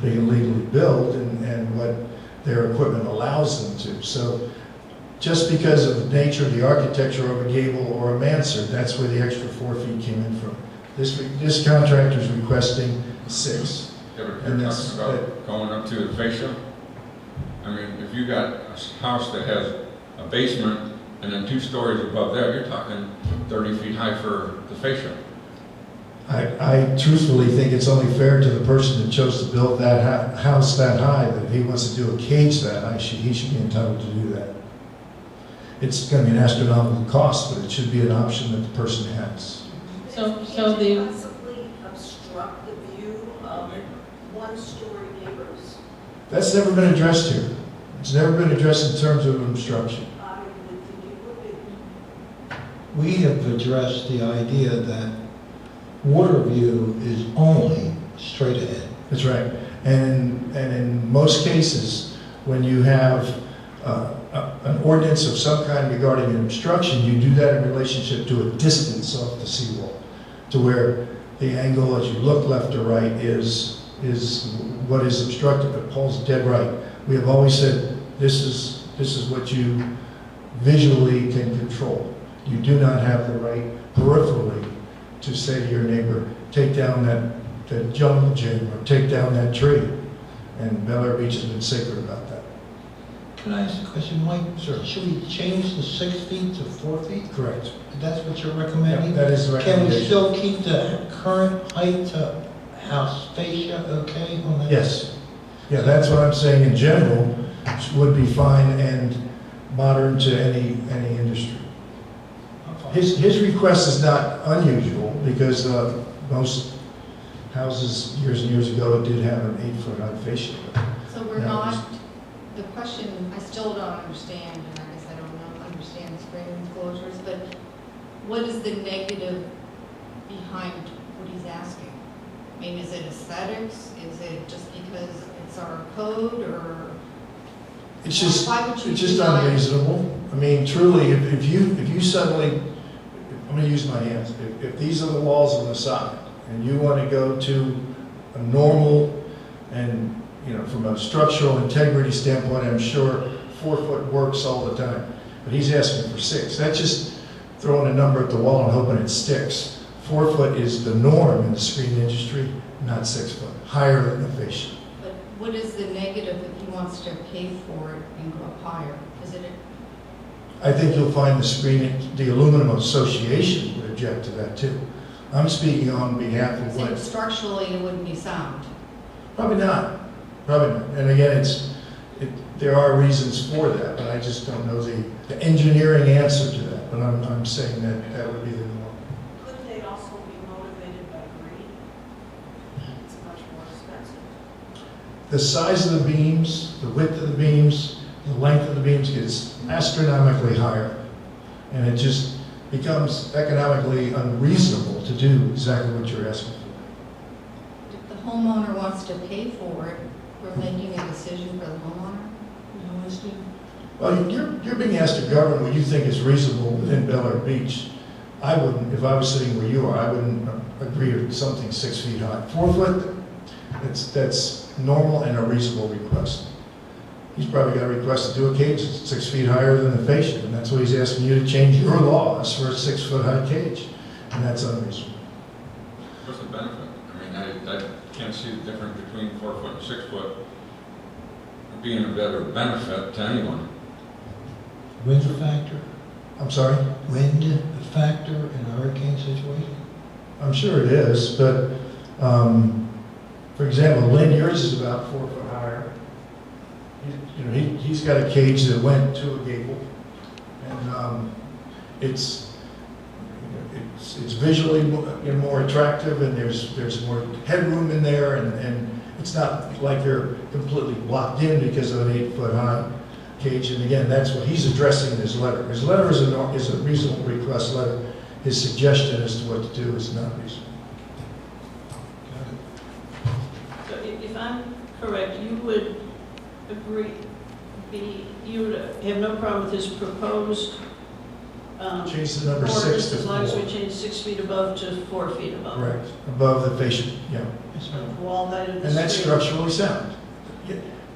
they can legally build and what their equipment allows them to. So just because of the nature of the architecture of a gable or a mansard, that's where the extra 4 feet came in from. This contractor's requesting 6. Yeah, but you're talking about going up to the fascia? I mean, if you got a house that has a basement and then 2 stories above that, you're talking 30 feet high for the fascia. I truthfully think it's only fair to the person that chose to build that house that high, that if he wants to do a cage that high, he should be entitled to do that. It's going to be an astronomical cost, but it should be an option that the person has. So the Possibly obstruct the view of 1-story neighbors. That's never been addressed here. It's never been addressed in terms of obstruction. I would think it would be. We have addressed the idea that water view is only straight ahead. That's right. And in most cases, when you have an ordinance of some kind regarding an obstruction, you do that in relationship to a distance off the seawall, to where the angle as you look left or right is what is obstructed. But Paul's dead right. We have always said this is what you visually can control. You do not have the right peripherally to say to your neighbor, take down that jungle gym or take down that tree. And Bel Air Beach has been sacred about that. Can I ask a question, Mike? Sure. Should we change the 6 feet to 4 feet? Correct. That's what you're recommending? Yeah, that is the Can we recommendation. still keep the current height to house fascia okay on that? Yes. Yeah, that's what I'm saying in general, would be fine and modern to any industry. His request is not unusual because most houses years and years ago did have an 8-foot high fascia. So we're No, not, the question, I still don't understand, and I guess I don't understand the screen enclosures, but what is the negative behind what he's asking? I mean, is it aesthetics? Is it just because it's our code, or? It's just, Why would you it's just deny it? unreasonable. I mean, truly, if you suddenly, I'm going to use my hands. If these are the walls on the side, and you want to go to a normal, and from a structural integrity standpoint, I'm sure 4 foot works all the time. But he's asking for 6. That's just throwing a number at the wall and hoping it sticks. 4 foot is the norm in the screen industry, not 6 foot, higher than the fascia. But what is the negative if he wants to pay for it and go up higher? Is it? I think you'll find the Aluminum Association would object to that too. I'm speaking on behalf of Saying what, structurally it wouldn't be sound. probably not. And again, there are reasons for that, but I just don't know the engineering answer to that. But I'm saying that would be the norm. Couldn't they also be motivated by greed? It's much more expensive. The size of the beams, the width of the beams, the length of the beams gets astronomically higher. And it just becomes economically unreasonable to do exactly what you're asking for. If the homeowner wants to pay for it, we're making a decision for the homeowner? No, is it? Well, you're being asked to govern what you think is reasonable within Bel Air Beach. I wouldn't, if I was sitting where you are, I wouldn't agree to something 6 feet high. 4 foot, that's normal and a reasonable request. He's probably got a request to do a cage that's 6 feet higher than the fascia, and that's what he's asking you to change your laws for a 6 foot high cage, and that's unreasonable. What's the benefit? I mean, I can't see the difference between 4 foot and 6 foot being a better benefit to anyone. Wind's a factor? I'm sorry? Wind a factor in a hurricane situation? I'm sure it is, but for example, Lynn, yours is about 4 foot higher. He's got a cage that went to a gable, and it's visually more attractive, and there's more headroom in there, and it's not like they're completely blocked in because of an 8-foot high cage. And again, that's what he's addressing in his letter. His letter is a reasonable request letter. His suggestion as to what to do is not reasonable. So if I'm correct, you would agree, you would have no problem with his proposed Change the number 6 ordinance to as long as 4. we change 6 feet above to 4 feet above. Correct, above the fascia, yeah. Wall height of the And that's street. structurally sound.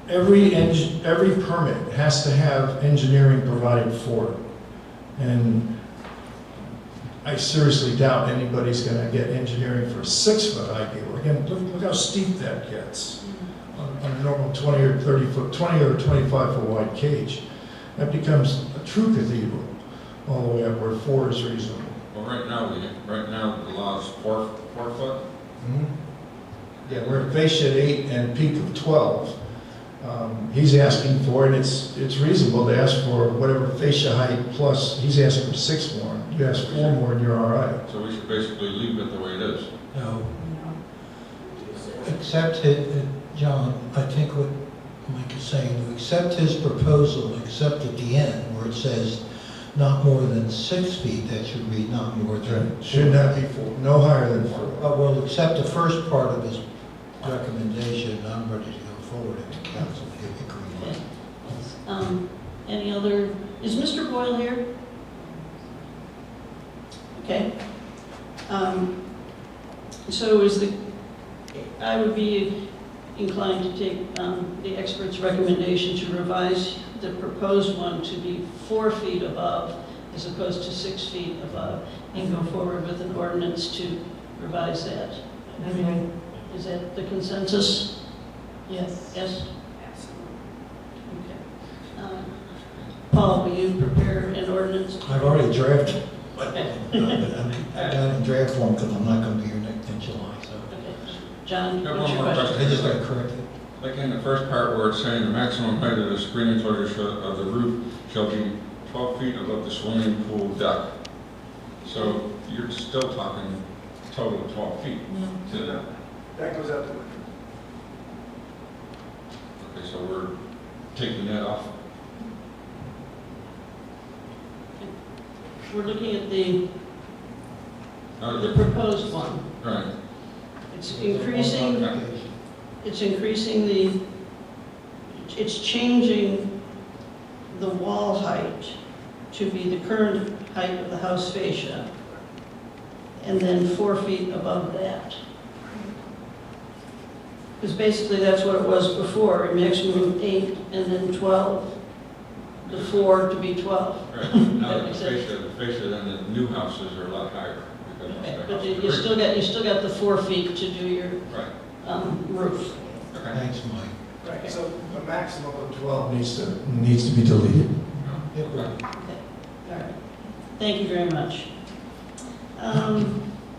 Every permit has to have engineering provided for it. And I seriously doubt anybody's gonna get engineering for a 6-foot high gable. Again, look how steep that gets on a normal 20 or 30 foot, 20 or 25 foot wide cage. That becomes a true cathedral all the way up where 4 is reasonable. Well, right now the law is 4 foot. Yeah, we're at fascia at 8 and peak of 12. He's asking for, and it's reasonable to ask for whatever fascia height plus, he's asking for 6 more. You ask 4 more and you're all right. So we should basically leave it the way it is. No. Accept it, John, I think what Mike is saying, to accept his proposal, except at the end where it says not more than 6 feet, that should read not more than. Should not be 4, no higher than 4. Well, accept the first part of his recommendation, I'm ready to go forward if the council give me green light. Any other, is Mr. Boyle here? Okay. So I would be inclined to take the expert's recommendation to revise the proposed one to be 4 feet above as opposed to 6 feet above, and go forward with an ordinance to revise that. Is that the consensus? Yes. Yes? Absolutely. Okay. Paul, will you prepare an ordinance? I've already drafted. Okay. I got in draft form because I'm not going to be here in July, so. Okay. John, Got what's one your more question? I just got to correct it. Like in the first part where it's saying the maximum height of the screen enclosure of the roof shall be 12 feet above the swimming pool deck. So you're still talking total of 12 feet. No. That goes out the window. Okay, so we're taking that off. We're looking at the Out of the proposed one. Right. It's increasing the, it's changing the wall height to be the current height of the house fascia, and then 4 feet above that. Because basically that's what it was before, a maximum of 8 and then 12, the 4 to be 12. Right. Now the fascia, then the new houses are a lot higher. Because Okay, the but house is you bigger. still got the 4 feet to do your Right. roof. Okay. Thanks, Mike. Right. So a maximum of 12 needs to be deleted. It will. Okay, all right. Thank you very much.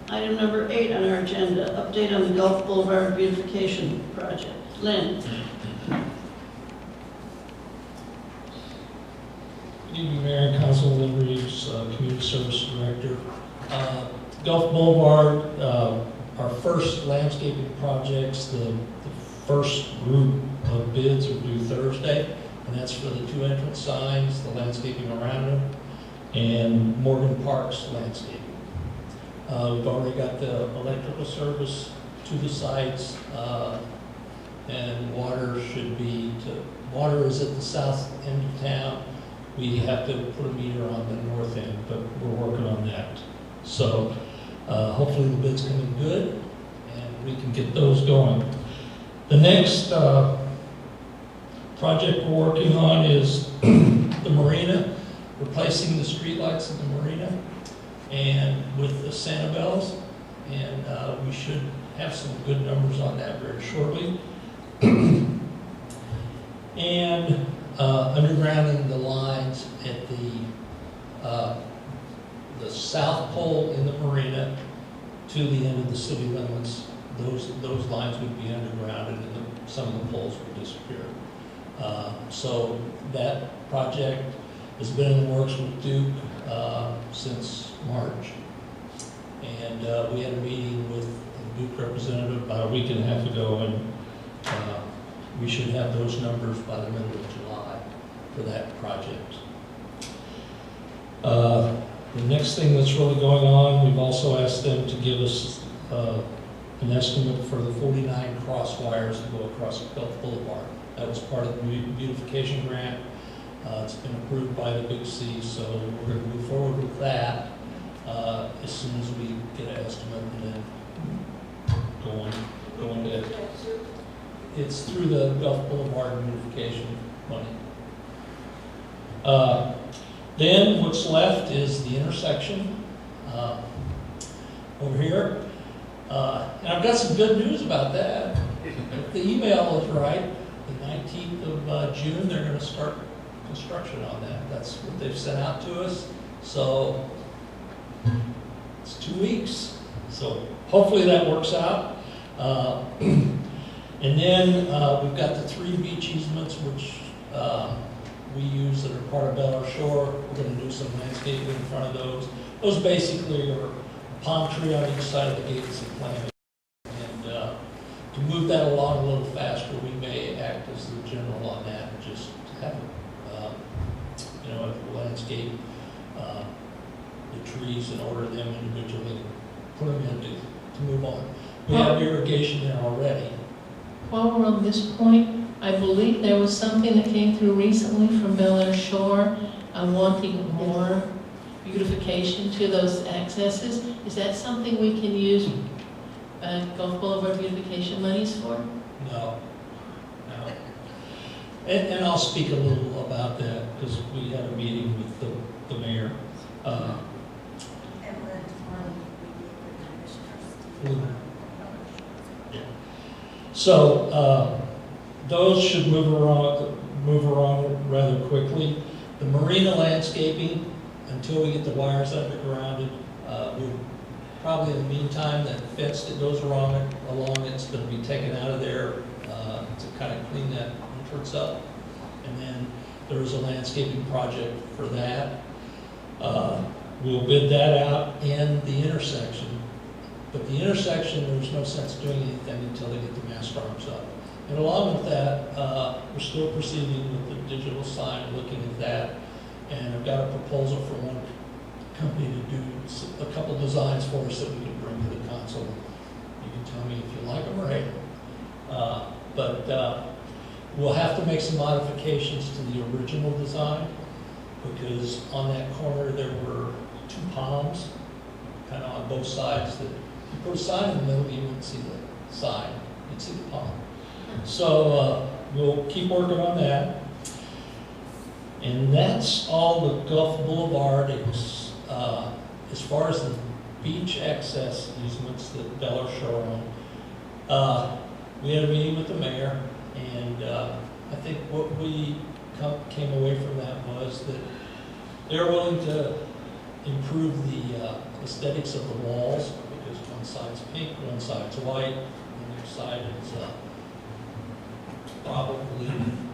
Item number 8 on our agenda, update on the Gulf Boulevard beautification project. Lynn? Good evening, Mayor and Council. Lynn Reeves, Community Service Director. Gulf Boulevard, our first landscaping projects, the first group of bids are due Thursday, and that's for the 2 entrance signs, the landscaping around them, and Morgan Park's landscaping. We've already got the electrical service to the sites, and water is at the south end of town. We have to put a meter on the north end, but we're working on that. So hopefully the bids come in good, and we can get those going. The next project we're working on is the marina, replacing the streetlights in the marina, and with the Sanibels, and we should have some good numbers on that very shortly. And undergrounding the lines at the south pole in the marina to the end of the city limits. Those lines would be undergrounded, and some of the poles would disappear. So that project has been in the works with Duke since March. And we had a meeting with the Duke representative about a week and a half ago, and we should have those numbers by the middle of July for that project. The next thing that's really going on, we've also asked them to give us an estimate for the 49 cross wires that go across Gulf Boulevard. That was part of the beautification grant. It's been approved by the Big C, so we're going to move forward with that as soon as we get an estimate and then going to. It's through the Gulf Boulevard beautification money. Then what's left is the intersection over here. And I've got some good news about that. If the email is right, the 19th of June, they're going to start construction on that. That's what they've sent out to us. So it's 2 weeks. So hopefully that works out. And then we've got the 3 beach easements, which we use that are part of Bel Air Shore. We're going to do some landscaping in front of those. Those basically are a palm tree on each side of the gate and some planting. And to move that along a little faster, we may act as the general on that and just have a landscape the trees and order them individually, put them in to move on. We have irrigation there already. While we're on this point, I believe there was something that came through recently from Bel Air Shore wanting more beautification to those accesses. Is that something we can use Gulf Boulevard beautification monies for? No. And I'll speak a little about that because we had a meeting with the mayor. So those should move around rather quickly. The marina landscaping, until we get the wires undergrounded, we'll probably in the meantime, that fence that goes along it's going to be taken out of there to kind of clean that entrance up. And then there's a landscaping project for that. We'll bid that out and the intersection. But the intersection, there's no sense doing anything until they get the mast arms up. And along with that, we're still proceeding with the digital sign, looking at that. And I've got a proposal for one company to do a couple designs for us that we can bring to the council. You can tell me if you like them or hate them. But we'll have to make some modifications to the original design because on that corner there were 2 palms kind of on both sides that you put a sign in the middle, you wouldn't see the sign, you'd see the palm. So we'll keep working on that. And that's all the Gulf Boulevard. As far as the beach access easements that Bel Air Shore own, we had a meeting with the mayor, and I think what we came away from that was that they're willing to improve the aesthetics of the walls because one side's pink, one side's white, and the next side is probably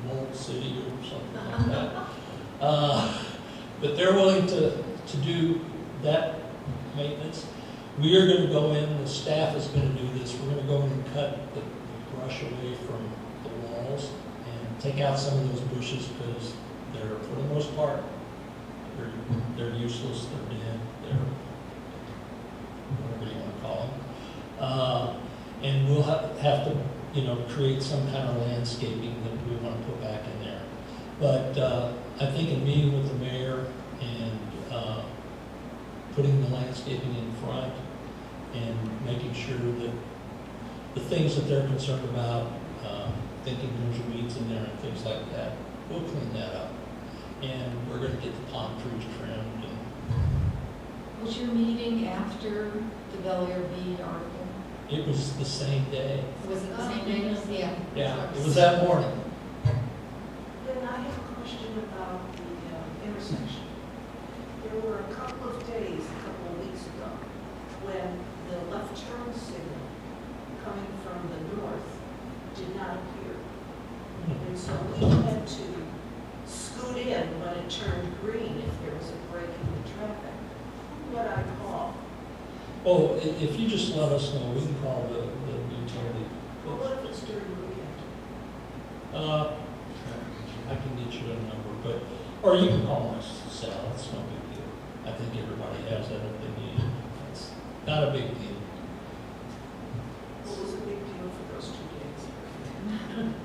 Mold City or something like that. But they're willing to do that maintenance. We are going to go in, the staff is going to do this, we're going to go in and cut the brush away from the walls and take out some of those bushes because they're, for the most part, they're useless, they're dead, they're whatever you want to call them. And we'll have to, create some kind of landscaping that we want to put back in there. But I think in meeting with the mayor and putting the landscaping in front and making sure that the things that they're concerned about, thinking there's weeds in there and things like that, we'll clean that up. And we're going to get the palm trees trimmed. Was your meeting after the Bel Air Bee article? It was the same day. Was it the same day? Yeah. Yeah, it was that morning. Then I have a question about the intersection. There were a couple of days, a couple of weeks ago, when the left turn signal coming from the north did not appear. And so we had to scoot in when it turned green if there was a break in the traffic. Who would I call? Oh, if you just let us know, we can call the utility. Well, what if it's during the weekend? I can get you a number, but, or you can call my cell, it's no big deal. I think everybody has that if they need it. It's not a big deal. What was a big deal for those 2 days?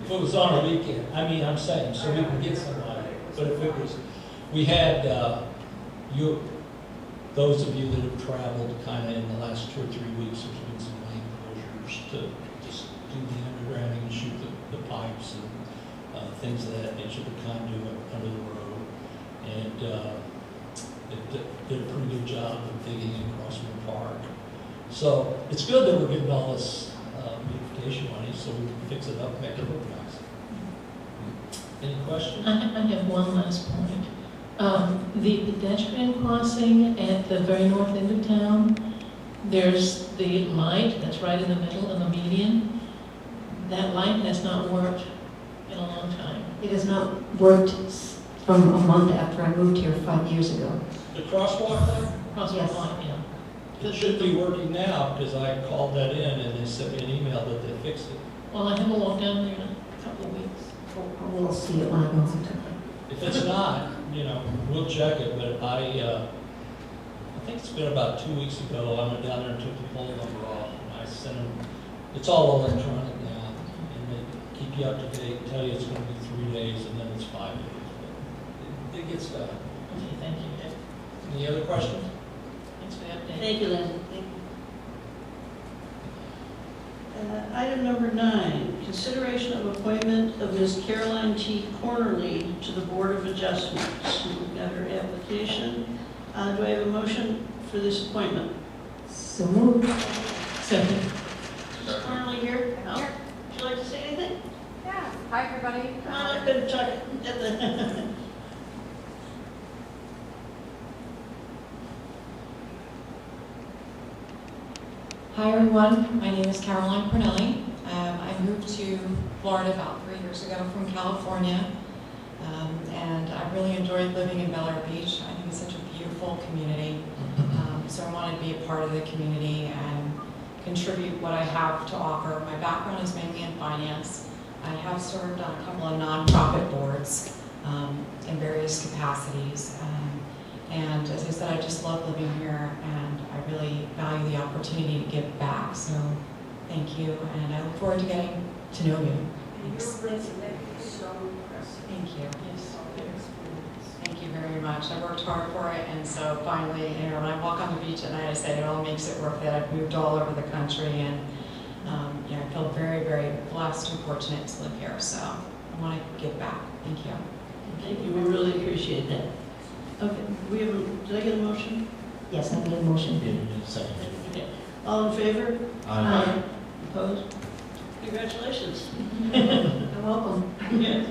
If it was on a weekend, I mean, I'm saying, so we can get somebody. But if it was, we had, those of you that have traveled kind of in the last 2 or 3 weeks, there's been some lane closures to just do the undergrounding and shoot the pipes and things of that nature, the conduit under the road. And it did a pretty good job of digging in Crossman Park. So it's good that we're getting all this beautification money so we can fix it up and make it look nice. Any questions? I have one last point. The pedestrian crossing at the very north end of town, there's the light that's right in the middle of the median. That light has not worked in a long time. It has not worked from a month after I moved here 5 years ago. The crosswalk light? Crosswalk Yes. light, yeah. It should be working now, because I called that in and they sent me an email that they fixed it. Well, I haven't walked down there in a couple of weeks. I will see it when I go home. If it's not, we'll check it, but I think it's been about 2 weeks ago, I went down there and took the poll number off, and I sent them, it's all electronic now, and they keep you up to date, tell you it's gonna be 3 days, and then it's 5 days, but it gets done. Okay, thank you. Any other questions? Thanks for the update. Thank you, Lynn. Thank you. Item number 9, consideration of appointment of Ms. Caroline T. Cornerly to the Board of Adjustments. We've got her application. Do I have a motion for this appointment? So moved. Second. Ms. Cornerly here? No? Would you like to say anything? Yeah, hi everybody. Come on up and talk at the... Hi everyone, my name is Caroline Cornelli. I moved to Florida about 3 years ago from California, and I really enjoyed living in Bel Air Beach. I think it's such a beautiful community, so I wanted to be a part of the community and contribute what I have to offer. My background is mainly in finance. I have served on a couple of nonprofit boards in various capacities. And as I said, I just love living here, and I really value the opportunity to give back. So thank you, and I look forward to getting to know you. And your resume is so impressive. Thank you. Yes, all the experience. Thank you very much. I worked hard for it, and so finally, when I walk on the beach at night, I say it all makes it worth it. I've moved all over the country, and I feel very, very blessed and fortunate to live here. So I want to give back. Thank you. Thank you, we really appreciate that. Okay, did I get a motion? Yes, I made a motion. Okay. All in favor? Aye. Opposed? Congratulations. You're welcome. Yes.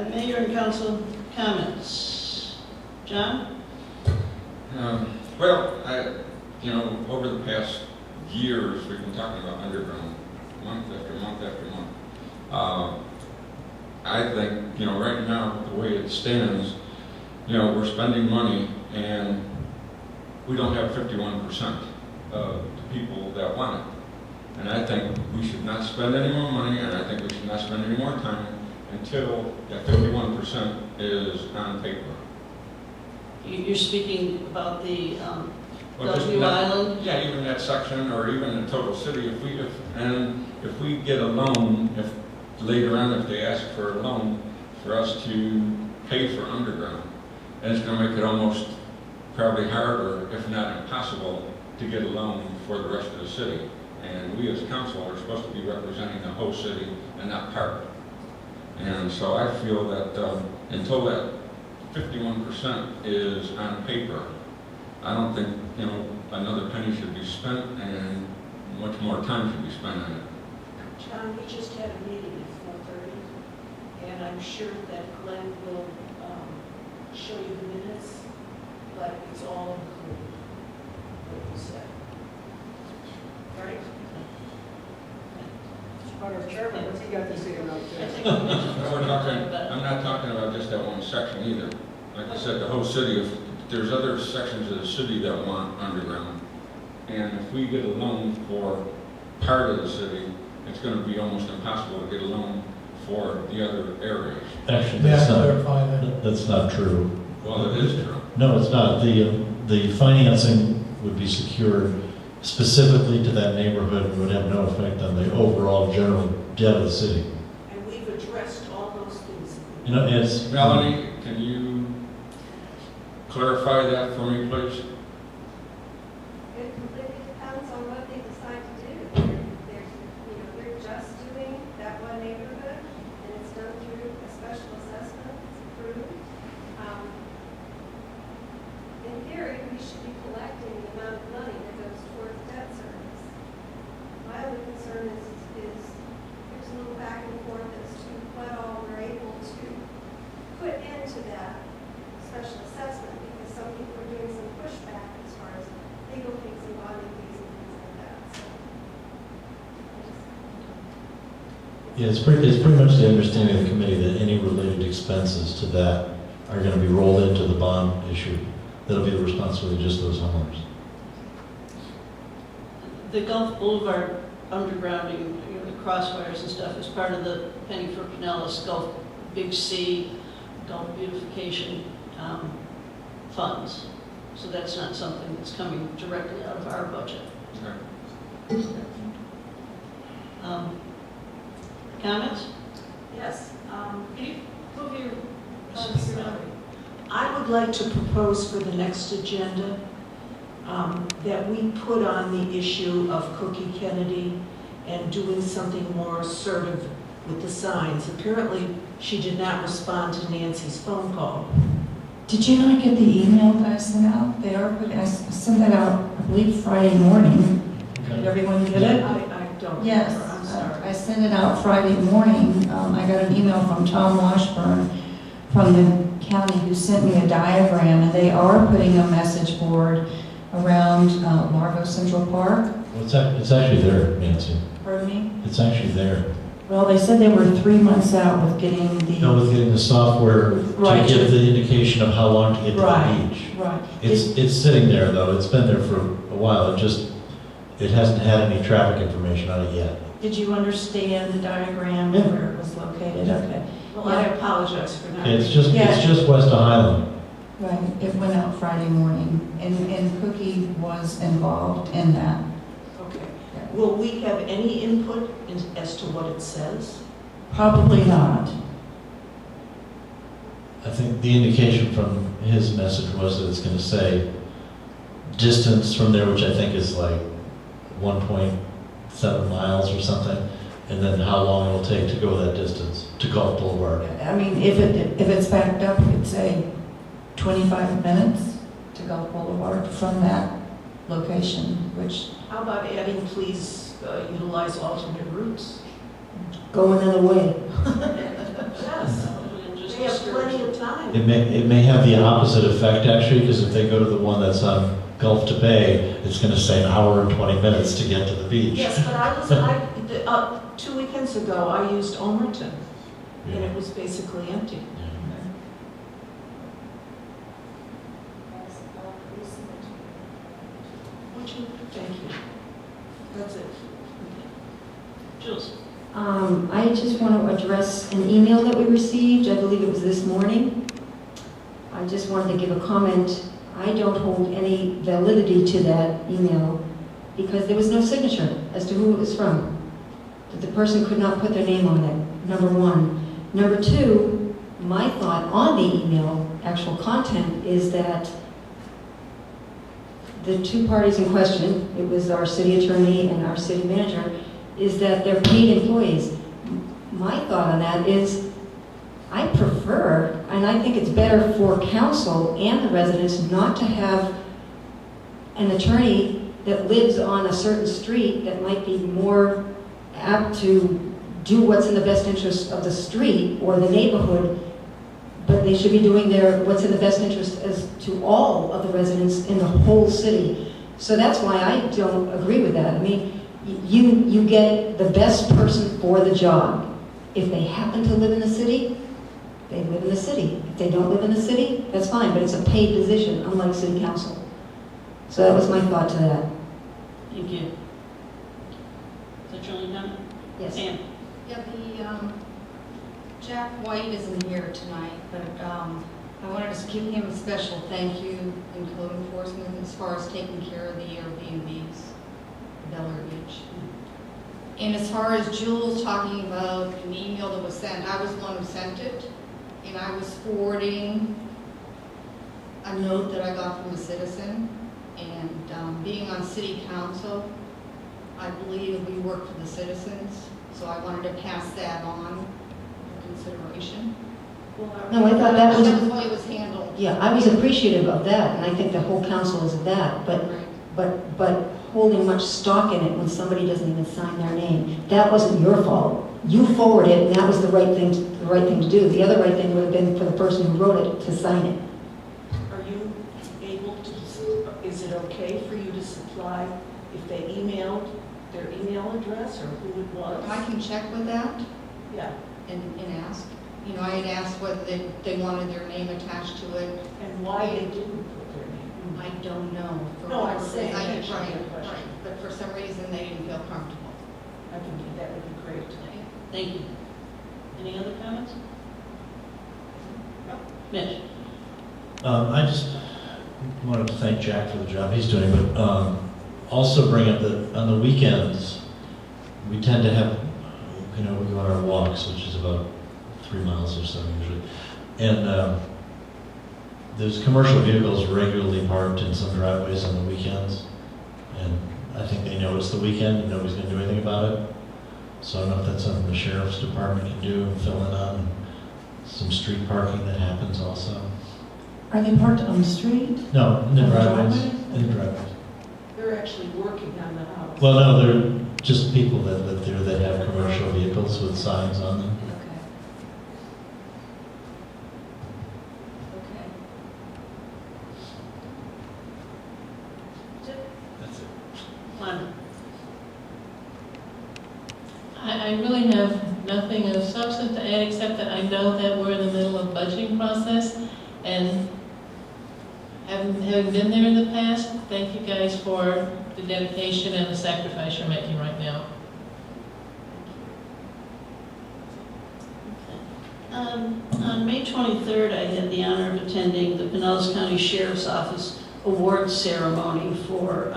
Mayor and council comments. John? Well, over the past years, we've been talking about underground, month after month after month. I think, right now, the way it stands, we're spending money and we don't have 51% of the people that want it. And I think we should not spend any more money, and I think we should not spend any more time until that 51% is on paper. You're speaking about the Well, just W that- Island? Yeah, even that section, or even the total city, if we get a loan, if later on, if they ask for a loan for us to pay for underground, then it's gonna make it almost probably harder, if not impossible, to get a loan for the rest of the city. And we as council are supposed to be representing the whole city and not part. And so I feel that until that 51% is on paper, I don't think, another penny should be spent and much more time should be spent on it. John, we just had a meeting at 4:30, and I'm sure that Glenn will show you the minutes, but it's all included, what we said. Right? Our chairman, what's he got to say about that? I'm not talking about just that one section either. Like I said, the whole city, if there's other sections of the city that want underground. And if we get a loan for part of the city, it's gonna be almost impossible to get a loan for the other areas. Actually, May I that's not, clarify that? that's not true. Well, it is true. No, it's not. The financing would be secured specifically to that neighborhood and would have no effect on the overall general debt of the city. And we've addressed all those things. You know, it's. Melanie, can you clarify that for me, please? It completely depends on what they decide to do. They're just doing that one neighborhood, and it's done through a special assessment, it's approved. In theory, we should be collecting the amount of money that goes towards debt service. My only concern is there's a little back and forth as to what all we're able to put into that special assessment, because some people are doing some pushback as far as legal fees and bonding fees and things like that, so. Yeah, it's pretty much the understanding of the committee that any related expenses to that are going to be rolled into the bond issue. That'll be the responsibility of just those homeowners. The Gulf Boulevard undergrounding, the crosswires and stuff is part of the Penny for Pinellas Gulf Big C Gulf beautification funds. So that's not something that's coming directly out of our budget. Okay. Comments? Yes. Can you move your I would like to propose for the next agenda that we put on the issue of Cookie Kennedy and doing something more assertive with the signs. Apparently, she did not respond to Nancy's phone call. Did you not get the email that I sent out? I sent that out, I believe, Friday morning. Did everyone get it? I don't Yes, remember, I'm sorry. I sent it out Friday morning. I got an email from Tom Washburn from the county who sent me a diagram, and they are putting a message board around Largo Central Park. Well, it's actually there, Nancy. Pardon me? It's actually there. Well, they said they were 3 months out with getting the... No, with getting the software Right. to give the indication of how long to get to Right, the beach. right. It's sitting there, though. It's been there for a while. It hasn't had any traffic information on it yet. Did you understand the diagram Yeah. where it was located? Okay. Well, I apologize for not... It's just west of Highland. Right, it went out Friday morning, and Cookie was involved in that. Okay. Will we have any input as to what it says? Probably not. I think the indication from his message was that it's going to say distance from there, which I think is like 1.7 miles or something, and then how long it'll take to go that distance to Gulf Boulevard. I mean, if it's backed up, you could say 25 minutes to Gulf Boulevard from that location, which... How about adding, please utilize alternate routes? Go another way. Yes. They have plenty of time. It may have the opposite effect, actually, because if they go to the one that's on Gulf to Bay, it's going to say an hour and 20 minutes to get to the beach. Yes, but 2 weekends ago, I used Omerton, and it was basically empty. Thank you. That's it. Jules? I just want to address an email that we received. I believe it was this morning. I just wanted to give a comment. I don't hold any validity to that email because there was no signature as to who it was from. That the person could not put their name on it, number one. Number two, my thought on the email, actual content, is that the two parties in question, it was our city attorney and our city manager, is that they're paid employees. My thought on that is, I prefer, and I think it's better for council and the residents not to have an attorney that lives on a certain street that might be more apt to do what's in the best interest of the street or the neighborhood, but they should be doing what's in the best interest as to all of the residents in the whole city. So that's why I don't agree with that. I mean, you get the best person for the job. If they happen to live in the city, They live in the city. If they don't live in the city, that's fine, but it's a paid position, unlike city council. So that was my thought to that. Thank you. Is that your only comment? Yes. Ann? Yeah, Jack White isn't here tonight, but I wanted to give him a special thank you in code enforcement as far as taking care of the Airbnbs in Bel Air Beach. And as far as Jules talking about an email that was sent, I was the one who sent it, and I was forwarding a note that I got from a citizen, and being on city council, I believe we work for the citizens, so I wanted to pass that on for consideration. No, I thought that was... That was the way it was handled. Yeah, I was appreciative of that, and I think the whole council is of that, but holding much stock in it when somebody doesn't even sign their name, that wasn't your fault. You forwarded it, and that was the right thing to do. The other right thing would have been for the person who wrote it to sign it. Are you able to, is it okay for you to supply, if they emailed, their email address or who it was? I can check with that. Yeah. And ask. You know, I had asked whether they wanted their name attached to it. And why they didn't put their name? I don't know. No, I'm saying, I that should be a right, question. but for some reason they didn't feel comfortable. I think that would be great. Thank you. Any other comments? No. Mitch? I just wanted to thank Jack for the job he's doing, but also bring up that on the weekends, we tend to have, we go on our walks, which is about 3 miles or so usually, and there's commercial vehicles regularly parked in some driveways on the weekends, and I think they know it's the weekend and nobody's going to do anything about it. So I don't know if that's something the sheriff's department can do and fill in on. Some street parking that happens also. Are they parked on the street? No, in the On the driveways. driveways? In the driveways. They're actually working on the house. Well, no, they're just people that live there that have commercial vehicles with signs on them. That's it. Lana? I really have nothing of substance to add, except that I know that we're in the middle of budgeting process, and having been there in the past, thank you guys for the dedication and the sacrifice you're making right now. On May 23rd, I had the honor of attending the Pinellas County Sheriff's Office Awards Ceremony for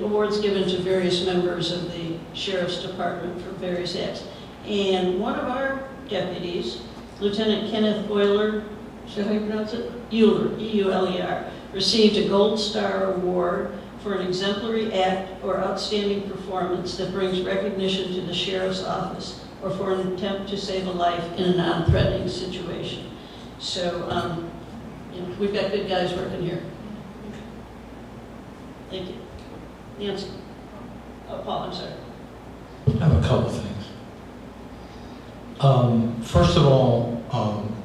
awards given to various members of the Sheriff's Department for various acts. And one of our deputies, Lieutenant Kenneth Euler, is that how you pronounce it? Euler, E-U-L-E-R, received a Gold Star Award for an exemplary act or outstanding performance that brings recognition to the Sheriff's Office or for an attempt to save a life in a non-threatening situation. So, we've got good guys working here. Thank you. Nancy? Oh, Paul, I'm sorry. I have a couple of things. First of all,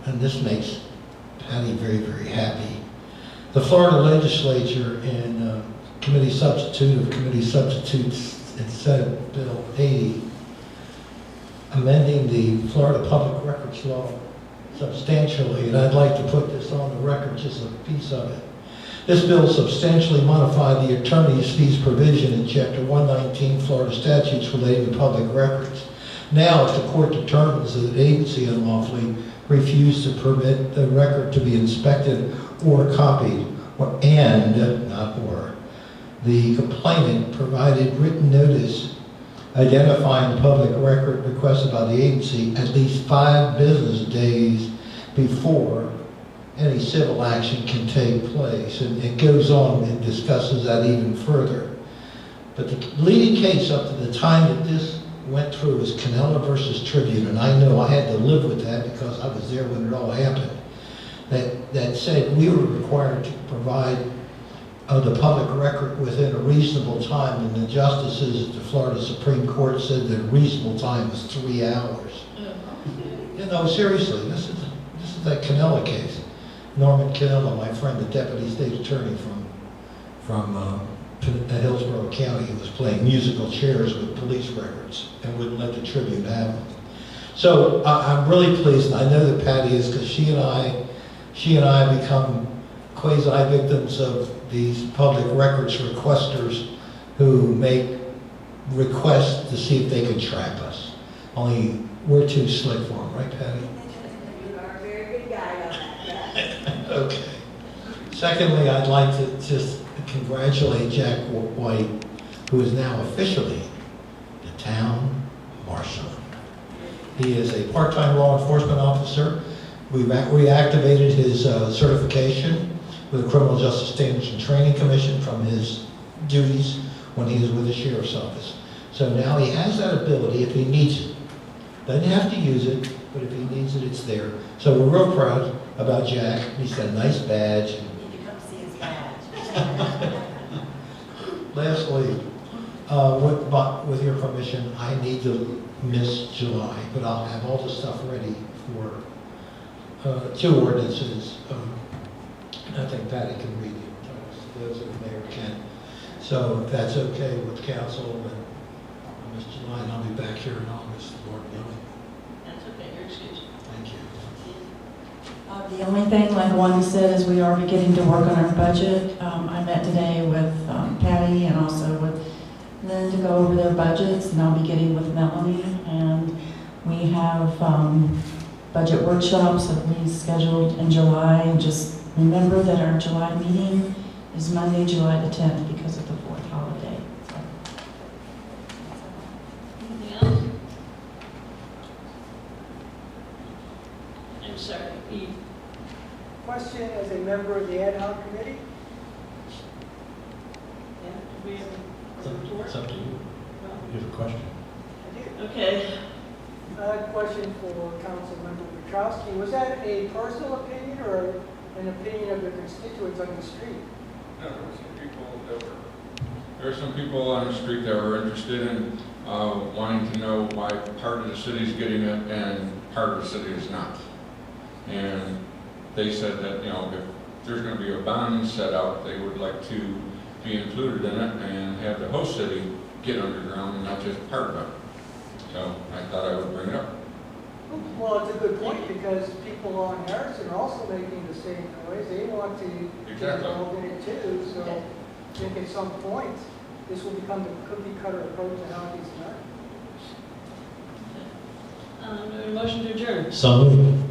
and this makes Patty very, very happy, the Florida legislature in committee substitute of committee substitutes in Senate Bill 80, amending the Florida Public Records Law substantially, and I'd like to put this on the record, just a piece of it. This bill substantially modified the attorney's fees provision in Chapter 119 Florida statutes relating to public records. Now, if the court determines that an agency unlawfully refused to permit the record to be inspected or copied, the complainant provided written notice identifying the public record requested by the agency at least 5 business days before any civil action can take place. And it goes on and discusses that even further. But the leading case up to the time that this went through was Canella versus Tribune, and I know I had to live with that because I was there when it all happened. That said we were required to provide the public record within a reasonable time, and the justices at the Florida Supreme Court said that a reasonable time was 3 hours. Seriously, this is that Canella case. Norman Canella, my friend, the deputy state attorney from Hillsborough Norfolk County who was playing musical chairs with police records and wouldn't let the Tribune have them. So I'm really pleased, and I know that Patty is, because she and I become quasi-victims of these public records requesters who make requests to see if they can trap us. Only we're too slick for them, right, Patty? You are a very good guy on that, yeah. Okay. Secondly, I'd like to just congratulate Jack White, who is now officially the town marshal. He is a part-time law enforcement officer. We reactivated his certification with the Criminal Justice Standards and Training Commission from his duties when he was with the Sheriff's Office. So now he has that ability if he needs it. Doesn't have to use it, but if he needs it, it's there. So we're real proud about Jack. He's got a nice badge. You need to come see his badge. Lastly, with your permission, I need to miss July, but I'll have all the stuff ready for 2 ordinances. I think Patty can read it, those of the mayor can. So if that's okay with council, then I'll miss July, and I'll be back here in August, Lord willing. That's okay, you're excused. Thank you. The only thing, like Wanda said, is we are beginning to work on our budget. I met today with Patty and also with Lynn to go over their budgets, and I'll be getting with Melanie. And we have budget workshops at least scheduled in July. And just remember that our July meeting is Monday, July the 10th, because of the 4th holiday. Anything else? I'm sorry, Eve. Question as a member of the ad hoc committee? Yeah, do we have a report? It's up to you. You have a question? I do. Okay. Question for Councilmember Petrowski. Was that a personal opinion or an opinion of the constituents on the street? No, there were some people on the street that were interested in wanting to know why part of the city is getting it and part of the city is not. And they said that, you know, if there's going to be a bond set out, they would like to be included in it and have the host city get underground and not just part of it. So I thought I would bring it up. Well, it's a good point because people on Harrison are also making the same noise. They want to get involved in it too. So I think at some point this will become the cookie cutter approach to how it is done. Motion to adjourn. So moved.